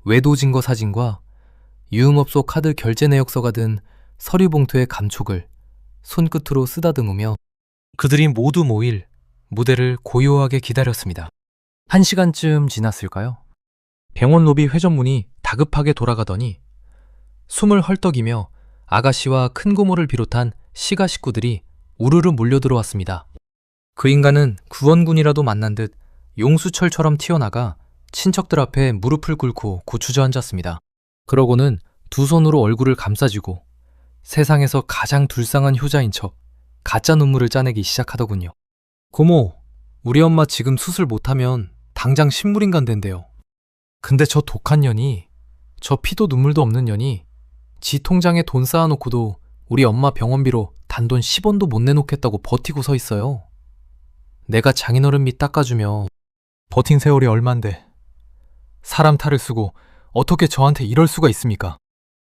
Speaker 1: 외도증거 사진과 유흥업소 카드 결제 내역서가 든 서류 봉투의 감촉을 손끝으로 쓰다듬으며 그들이 모두 모일 무대를 고요하게 기다렸습니다. 1시간쯤 지났을까요? 병원 로비 회전문이 다급하게 돌아가더니 숨을 헐떡이며 아가씨와 큰 고모를 비롯한 시가 식구들이 우르르 몰려들어왔습니다. 그 인간은 구원군이라도 만난 듯 용수철처럼 튀어나가 친척들 앞에 무릎을 꿇고 고추져 앉았습니다. 그러고는 두 손으로 얼굴을 감싸쥐고 세상에서 가장 불쌍한 효자인 척 가짜 눈물을 짜내기 시작하더군요. 고모, 우리 엄마 지금 수술 못하면 당장 식물인간 된대요. 근데 저 독한 년이, 저 피도 눈물도 없는 년이 지 통장에 돈 쌓아놓고도 우리 엄마 병원비로 단돈 10원도 못 내놓겠다고 버티고 서 있어요. 내가 장인어른 밑 닦아주며 버틴 세월이 얼만데 사람 탈을 쓰고 어떻게 저한테 이럴 수가 있습니까?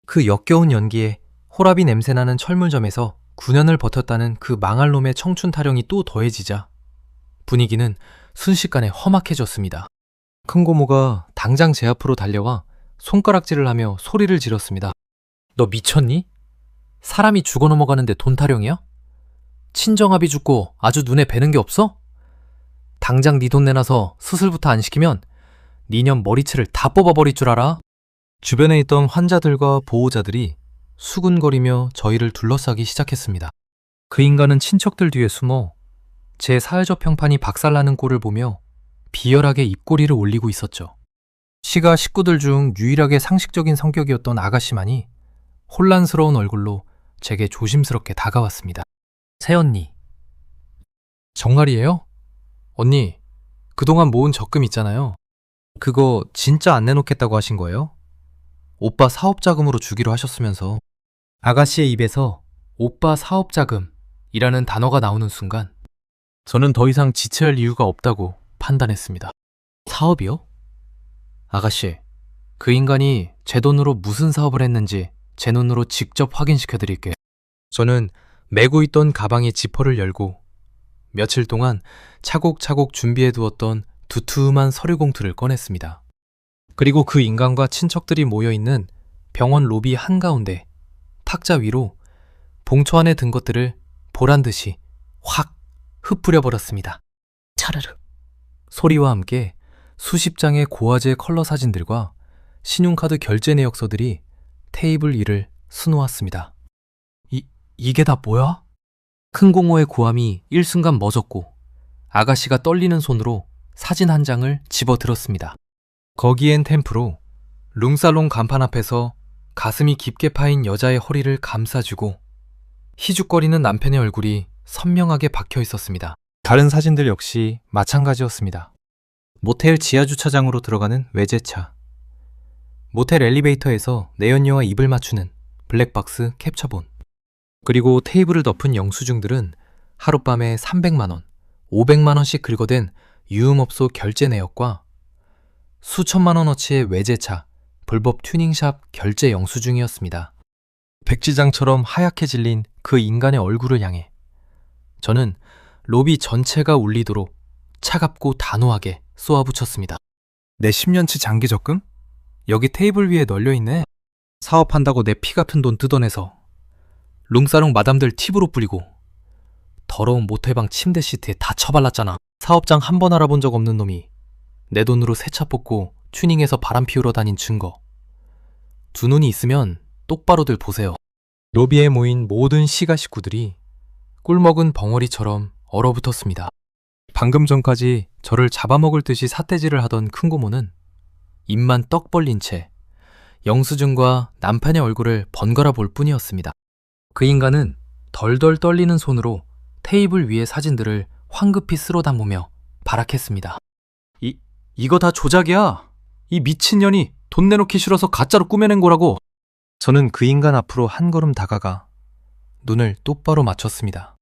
Speaker 1: 그 역겨운 연기에 호라비 냄새나는 철물점에서 9년을 버텼다는 그 망할 놈의 청춘 타령이 또 더해지자 분위기는 순식간에 험악해졌습니다. 큰 고모가 당장 제 앞으로 달려와 손가락질을 하며 소리를 지렀습니다. 너 미쳤니? 사람이 죽어 넘어가는데 돈 타령이야? 친정아비 죽고 아주 눈에 뵈는 게 없어? 당장 네 돈 내놔서 수술부터 안 시키면 니년 머리채를 다 뽑아버릴 줄 알아? 주변에 있던 환자들과 보호자들이 수군거리며 저희를 둘러싸기 시작했습니다. 그 인간은 친척들 뒤에 숨어 제 사회적 평판이 박살나는 꼴을 보며 비열하게 입꼬리를 올리고 있었죠. 시가 식구들 중 유일하게 상식적인 성격이었던 아가씨만이 혼란스러운 얼굴로 제게 조심스럽게 다가왔습니다. 새언니. 정말이에요? 언니, 그동안 모은 적금 있잖아요. 그거 진짜 안 내놓겠다고 하신 거예요? 오빠 사업자금으로 주기로 하셨으면서. 아가씨의 입에서 오빠 사업자금이라는 단어가 나오는 순간 저는 더 이상 지체할 이유가 없다고 판단했습니다. 사업이요? 아가씨, 그 인간이 제 돈으로 무슨 사업을 했는지 제 눈으로 직접 확인시켜 드릴게요. 저는 메고 있던 가방의 지퍼를 열고 며칠 동안 차곡차곡 준비해 두었던 두툼한 서류 봉투를 꺼냈습니다. 그리고 그 인간과 친척들이 모여있는 병원 로비 한가운데 탁자 위로 봉투 안에 든 것들을 보란듯이 확 흩뿌려 버렸습니다. 차르르 소리와 함께 수십 장의 고화질 컬러 사진들과 신용카드 결제 내역서들이 테이블 위를 수놓았습니다. 이게 다 뭐야? 큰 공호의 고함이 일순간 멎었고 아가씨가 떨리는 손으로 사진 한 장을 집어들었습니다. 거기엔 템프로 룸살롱 간판 앞에서 가슴이 깊게 파인 여자의 허리를 감싸주고 희죽거리는 남편의 얼굴이 선명하게 박혀 있었습니다. 다른 사진들 역시 마찬가지였습니다. 모텔 지하주차장으로 들어가는 외제차, 모텔 엘리베이터에서 내연녀와 입을 맞추는 블랙박스 캡처본, 그리고 테이블을 덮은 영수증들은 하룻밤에 300만원, 500만원씩 긁어댄 유흥업소 결제 내역과 수천만원어치의 외제차, 불법 튜닝샵 결제 영수증이었습니다. 백지장처럼 하얗게 질린 그 인간의 얼굴을 향해 저는 로비 전체가 울리도록 차갑고 단호하게 쏘아붙였습니다. 내 10년치 장기 적금? 여기 테이블 위에 널려있네. 사업한다고 내 피 같은 돈 뜯어내서 룸사롱 마담들 팁으로 뿌리고 더러운 모텔방 침대 시트에 다 처발랐잖아. 사업장 한 번 알아본 적 없는 놈이 내 돈으로 새 차 뽑고 튜닝해서 바람 피우러 다닌 증거. 두 눈이 있으면 똑바로들 보세요. 로비에 모인 모든 시가 식구들이 꿀먹은 벙어리처럼 얼어붙었습니다. 방금 전까지 저를 잡아먹을 듯이 삿대질을 하던 큰고모는 입만 떡 벌린 채 영수증과 남편의 얼굴을 번갈아 볼 뿐이었습니다. 그 인간은 덜덜 떨리는 손으로 테이블 위의 사진들을 황급히 쓸어 담으며 발악했습니다. 이거 다 조작이야. 이 미친년이 돈 내놓기 싫어서 가짜로 꾸며낸 거라고. 저는 그 인간 앞으로 한 걸음 다가가 눈을 똑바로 맞췄습니다.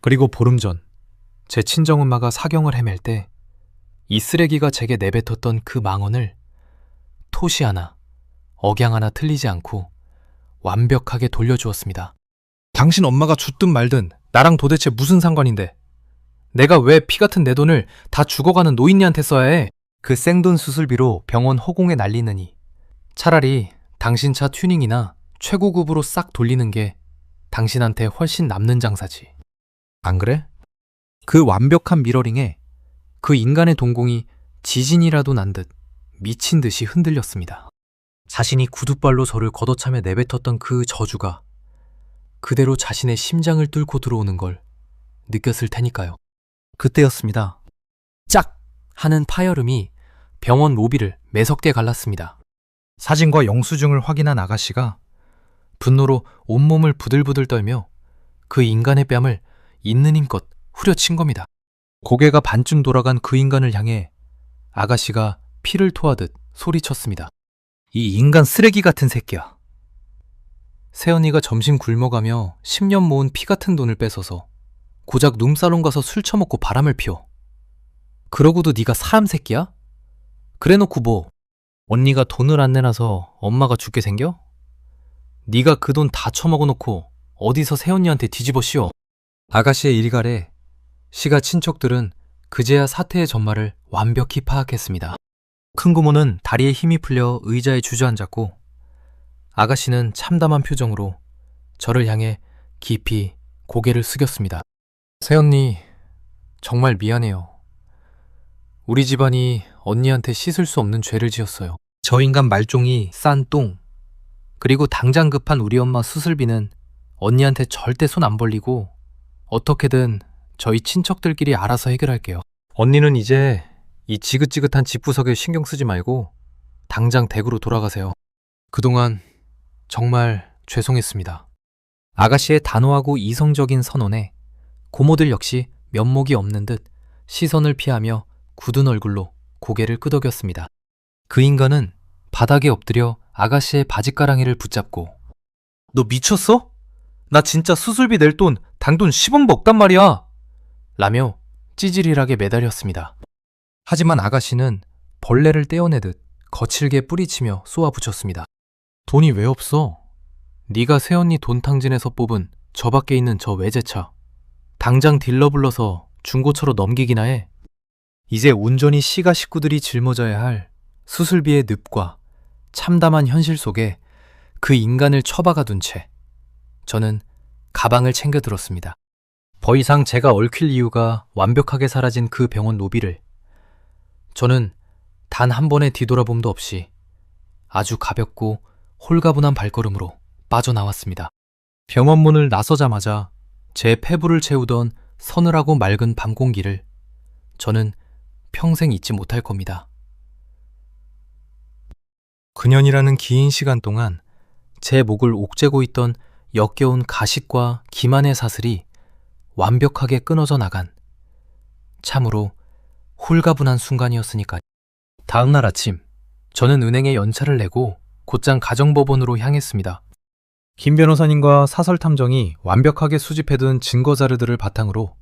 Speaker 1: 그리고 보름 전 제 친정엄마가 사경을 헤맬 때 이 쓰레기가 제게 내뱉었던 그 망언을 토시 하나, 억양 하나 틀리지 않고 완벽하게 돌려주었습니다. 당신 엄마가 죽든 말든 나랑 도대체 무슨 상관인데 내가 왜 피 같은 내 돈을 다 죽어가는 노인네한테 써야 해? 그 생돈 수술비로 병원 허공에 날리느니 차라리 당신 차 튜닝이나 최고급으로 싹 돌리는 게 당신한테 훨씬 남는 장사지. 안 그래? 그 완벽한 미러링에 그 인간의 동공이 지진이라도 난 듯 미친 듯이 흔들렸습니다. 자신이 구둣발로 저를 걷어차며 내뱉었던 그 저주가 그대로 자신의 심장을 뚫고 들어오는 걸 느꼈을 테니까요. 그때였습니다. 짝! 하는 파열음이 병원 로비를 매섭게 갈랐습니다. 사진과 영수증을 확인한 아가씨가 분노로 온몸을 부들부들 떨며 그 인간의 뺨을 있는 힘껏 후려친 겁니다. 고개가 반쯤 돌아간 그 인간을 향해 아가씨가 피를 토하듯 소리쳤습니다. 이 인간 쓰레기 같은 새끼야. 새언니가 점심 굶어가며 10년 모은 피 같은 돈을 뺏어서 고작 룸살롱 가서 술 처먹고 바람을 피워. 그러고도 네가 사람 새끼야? 그래놓고 뭐 언니가 돈을 안 내놔서 엄마가 죽게 생겨? 네가 그 돈 다 처먹어놓고 어디서 새언니한테 뒤집어 씌워. 아가씨의 일갈에 시가 친척들은 그제야 사태의 전말을 완벽히 파악했습니다. 큰 고모는 다리에 힘이 풀려 의자에 주저앉았고 아가씨는 참담한 표정으로 저를 향해 깊이 고개를 숙였습니다. 새언니, 정말 미안해요. 우리 집안이 언니한테 씻을 수 없는 죄를 지었어요. 저 인간 말종이 싼 똥, 그리고 당장 급한 우리 엄마 수술비는 언니한테 절대 손 안 벌리고 어떻게든 저희 친척들끼리 알아서 해결할게요. 언니는 이제 이 지긋지긋한 집구석에 신경 쓰지 말고 당장 댁으로 돌아가세요. 그동안 정말 죄송했습니다. 아가씨의 단호하고 이성적인 선언에 고모들 역시 면목이 없는 듯 시선을 피하며 굳은 얼굴로 고개를 끄덕였습니다. 그 인간은 바닥에 엎드려 아가씨의 바지가랑이를 붙잡고 너 미쳤어? 나 진짜 수술비 낼 돈 단돈 10원 먹단 말이야! 라며 찌질이하게 매달렸습니다. 하지만 아가씨는 벌레를 떼어내듯 거칠게 뿌리치며 쏘아붙였습니다. 돈이 왜 없어? 네가 새언니 돈 탕진에서 뽑은 저 밖에 있는 저 외제차 당장 딜러 불러서 중고차로 넘기기나 해. 이제 온전히 시가 식구들이 짊어져야 할 수술비의 늪과 참담한 현실 속에 그 인간을 처박아 둔 채 저는 가방을 챙겨 들었습니다. 더 이상 제가 얽힐 이유가 완벽하게 사라진 그 병원 로비를 저는 단 한 번의 뒤돌아봄도 없이 아주 가볍고 홀가분한 발걸음으로 빠져나왔습니다. 병원 문을 나서자마자 제 폐부를 채우던 서늘하고 맑은 밤 공기를 저는 평생 잊지 못할 겁니다. 그년이라는 긴 시간 동안 제 목을 옥죄고 있던 역겨운 가식과 기만의 사슬이 완벽하게 끊어져 나간 참으로 홀가분한 순간이었으니까요. 다음 날 아침 저는 은행에 연차를 내고 곧장 가정법원으로 향했습니다. 김 변호사님과 사설탐정이 완벽하게 수집해둔 증거자료들을 바탕으로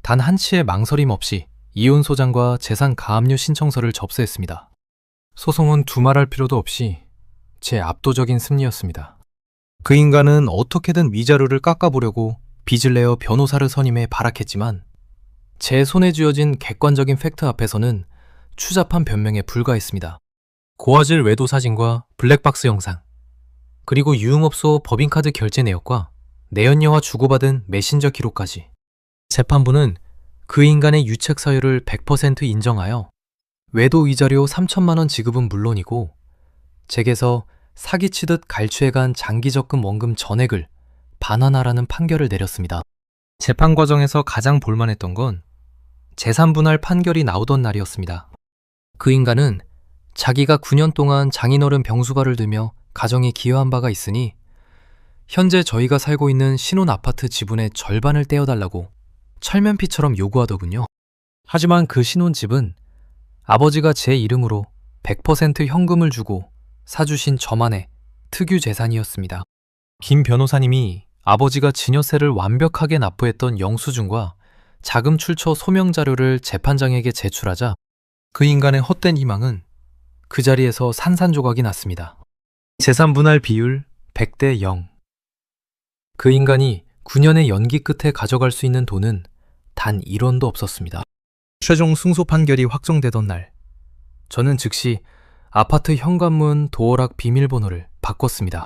Speaker 1: 단 한치의 망설임 없이 이혼 소장과 재산 가압류 신청서를 접수했습니다. 소송은 두말할 필요도 없이 제 압도적인 승리였습니다. 그 인간은 어떻게든 위자료를 깎아보려고 빚을 내어 변호사를 선임해 발악했지만 제 손에 쥐어진 객관적인 팩트 앞에서는 추잡한 변명에 불과했습니다. 고화질 외도 사진과 블랙박스 영상, 그리고 유흥업소 법인카드 결제 내역과 내연녀와 주고받은 메신저 기록까지 재판부는 그 인간의 유책 사유를 100% 인정하여 외도 위자료 3천만 원 지급은 물론이고 제게서 사기치듯 갈취해간 장기적금 원금 전액을 반환하라는 판결을 내렸습니다. 재판 과정에서 가장 볼만했던 건 재산분할 판결이 나오던 날이었습니다. 그 인간은 자기가 9년 동안 장인어른 병수발을 들며 가정에 기여한 바가 있으니 현재 저희가 살고 있는 신혼 아파트 지분의 절반을 떼어달라고 철면피처럼 요구하더군요. 하지만 그 신혼집은 아버지가 제 이름으로 100% 현금을 주고 사주신 저만의 특유 재산이었습니다. 김 변호사님이 아버지가 증여세를 완벽하게 납부했던 영수증과 자금 출처 소명 자료를 재판장에게 제출하자 그 인간의 헛된 희망은 그 자리에서 산산조각이 났습니다. 재산 분할 비율 100대 0. 그 인간이 9년의 연기 끝에 가져갈 수 있는 돈은 단 1원도 없었습니다. 최종 승소 판결이 확정되던 날, 저는 즉시 아파트 현관문 도어락 비밀번호를 바꿨습니다.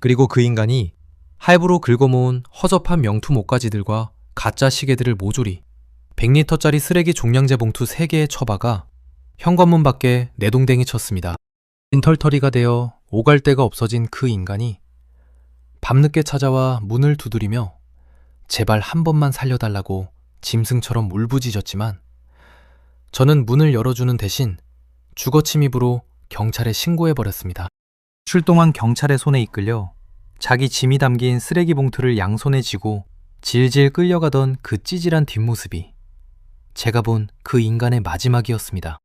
Speaker 1: 그리고 그 인간이 할부로 긁어모은 허접한 명품 옷가지들과 가짜 시계들을 모조리 100리터짜리 쓰레기 종량제 봉투 3개에 처박아 현관문 밖에 내동댕이 쳤습니다. 빈털터리가 되어 오갈 데가 없어진 그 인간이 밤늦게 찾아와 문을 두드리며 제발 한 번만 살려달라고 짐승처럼 울부짖었지만 저는 문을 열어주는 대신 주거침입으로 경찰에 신고해버렸습니다. 출동한 경찰의 손에 이끌려 자기 짐이 담긴 쓰레기 봉투를 양손에 쥐고 질질 끌려가던 그 찌질한 뒷모습이 제가 본 그 인간의 마지막이었습니다.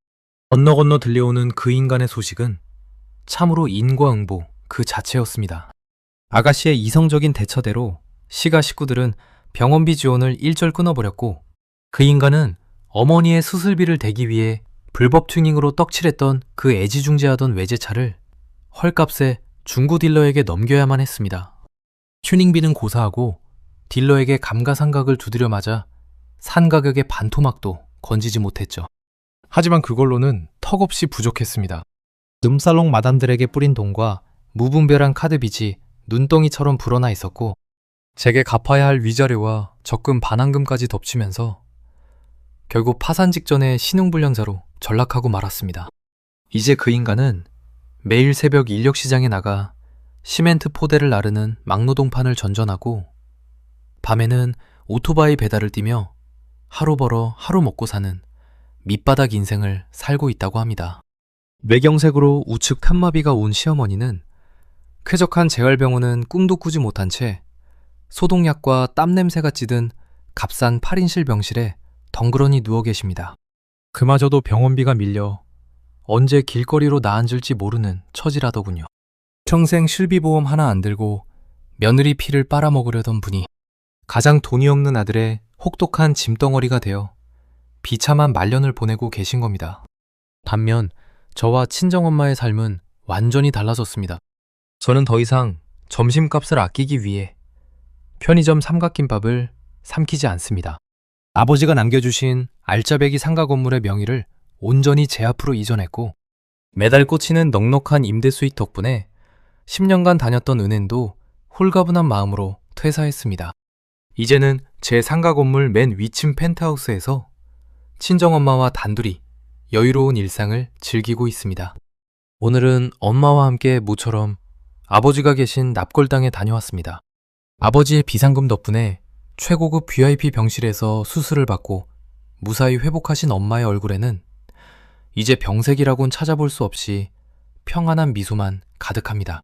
Speaker 1: 건너 들려오는 그 인간의 소식은 참으로 인과응보 그 자체였습니다. 아가씨의 이성적인 대처대로 시가 식구들은 병원비 지원을 일절 끊어버렸고 그 인간은 어머니의 수술비를 대기 위해 불법 튜닝으로 떡칠했던 그 애지중지하던 외제차를 헐값에 중고 딜러에게 넘겨야만 했습니다. 튜닝비는 고사하고 딜러에게 감가상각을 두드려 맞아 산 가격의 반토막도 건지지 못했죠. 하지만 그걸로는 턱없이 부족했습니다. 룸살롱 마담들에게 뿌린 돈과 무분별한 카드 빚이 눈덩이처럼 불어나 있었고 제게 갚아야 할 위자료와 적금 반환금까지 덮치면서 결국 파산 직전에 신용불량자로 전락하고 말았습니다. 이제 그 인간은 매일 새벽 인력시장에 나가 시멘트 포대를 나르는 막노동판을 전전하고 밤에는 오토바이 배달을 뛰며 하루 벌어 하루 먹고 사는 밑바닥 인생을 살고 있다고 합니다. 뇌경색으로 우측 편마비가 온 시어머니는 쾌적한 재활병원은 꿈도 꾸지 못한 채 소독약과 땀냄새가 찌든 값싼 8인실 병실에 덩그러니 누워 계십니다. 그마저도 병원비가 밀려 언제 길거리로 나앉을지 모르는 처지라더군요. 평생 실비보험 하나 안 들고 며느리 피를 빨아먹으려던 분이 가장 돈이 없는 아들의 혹독한 짐덩어리가 되어 비참한 말년을 보내고 계신 겁니다. 반면 저와 친정엄마의 삶은 완전히 달라졌습니다. 저는 더 이상 점심값을 아끼기 위해 편의점 삼각김밥을 삼키지 않습니다. 아버지가 남겨주신 알짜배기 상가 건물의 명의를 온전히 제 앞으로 이전했고 매달 꽂히는 넉넉한 임대 수익 덕분에 10년간 다녔던 은행도 홀가분한 마음으로 퇴사했습니다. 이제는 제 상가 건물 맨 위층 펜트하우스에서 친정엄마와 단둘이 여유로운 일상을 즐기고 있습니다. 오늘은 엄마와 함께 모처럼 아버지가 계신 납골당에 다녀왔습니다. 아버지의 비상금 덕분에 최고급 VIP 병실에서 수술을 받고 무사히 회복하신 엄마의 얼굴에는 이제 병색이라곤 찾아볼 수 없이 평안한 미소만 가득합니다.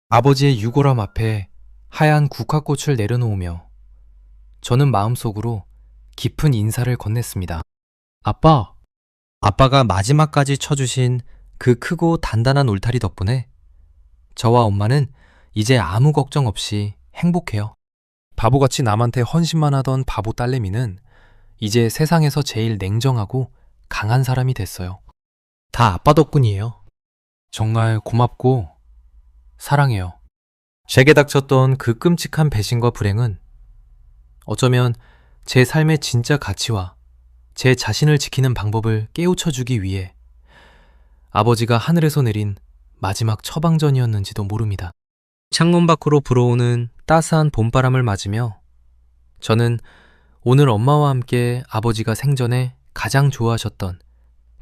Speaker 1: 아버지의 유골함 앞에 하얀 국화꽃을 내려놓으며 저는 마음속으로 깊은 인사를 건넸습니다. 아빠! 아빠가 마지막까지 쳐주신 그 크고 단단한 울타리 덕분에 저와 엄마는 이제 아무 걱정 없이 행복해요. 바보같이 남한테 헌신만 하던 바보 딸내미는 이제 세상에서 제일 냉정하고 강한 사람이 됐어요. 다 아빠 덕분이에요. 정말 고맙고 사랑해요. 제게 닥쳤던 그 끔찍한 배신과 불행은 어쩌면 제 삶의 진짜 가치와 제 자신을 지키는 방법을 깨우쳐주기 위해 아버지가 하늘에서 내린 마지막 처방전이었는지도 모릅니다. 창문 밖으로 불어오는 따스한 봄바람을 맞으며 저는 오늘 엄마와 함께 아버지가 생전에 가장 좋아하셨던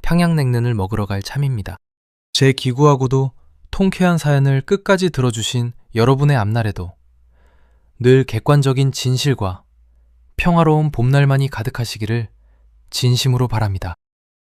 Speaker 1: 평양냉면을 먹으러 갈 참입니다. 제 기구하고도 통쾌한 사연을 끝까지 들어주신 여러분의 앞날에도 늘 객관적인 진실과 평화로운 봄날만이 가득하시기를 진심으로 바랍니다.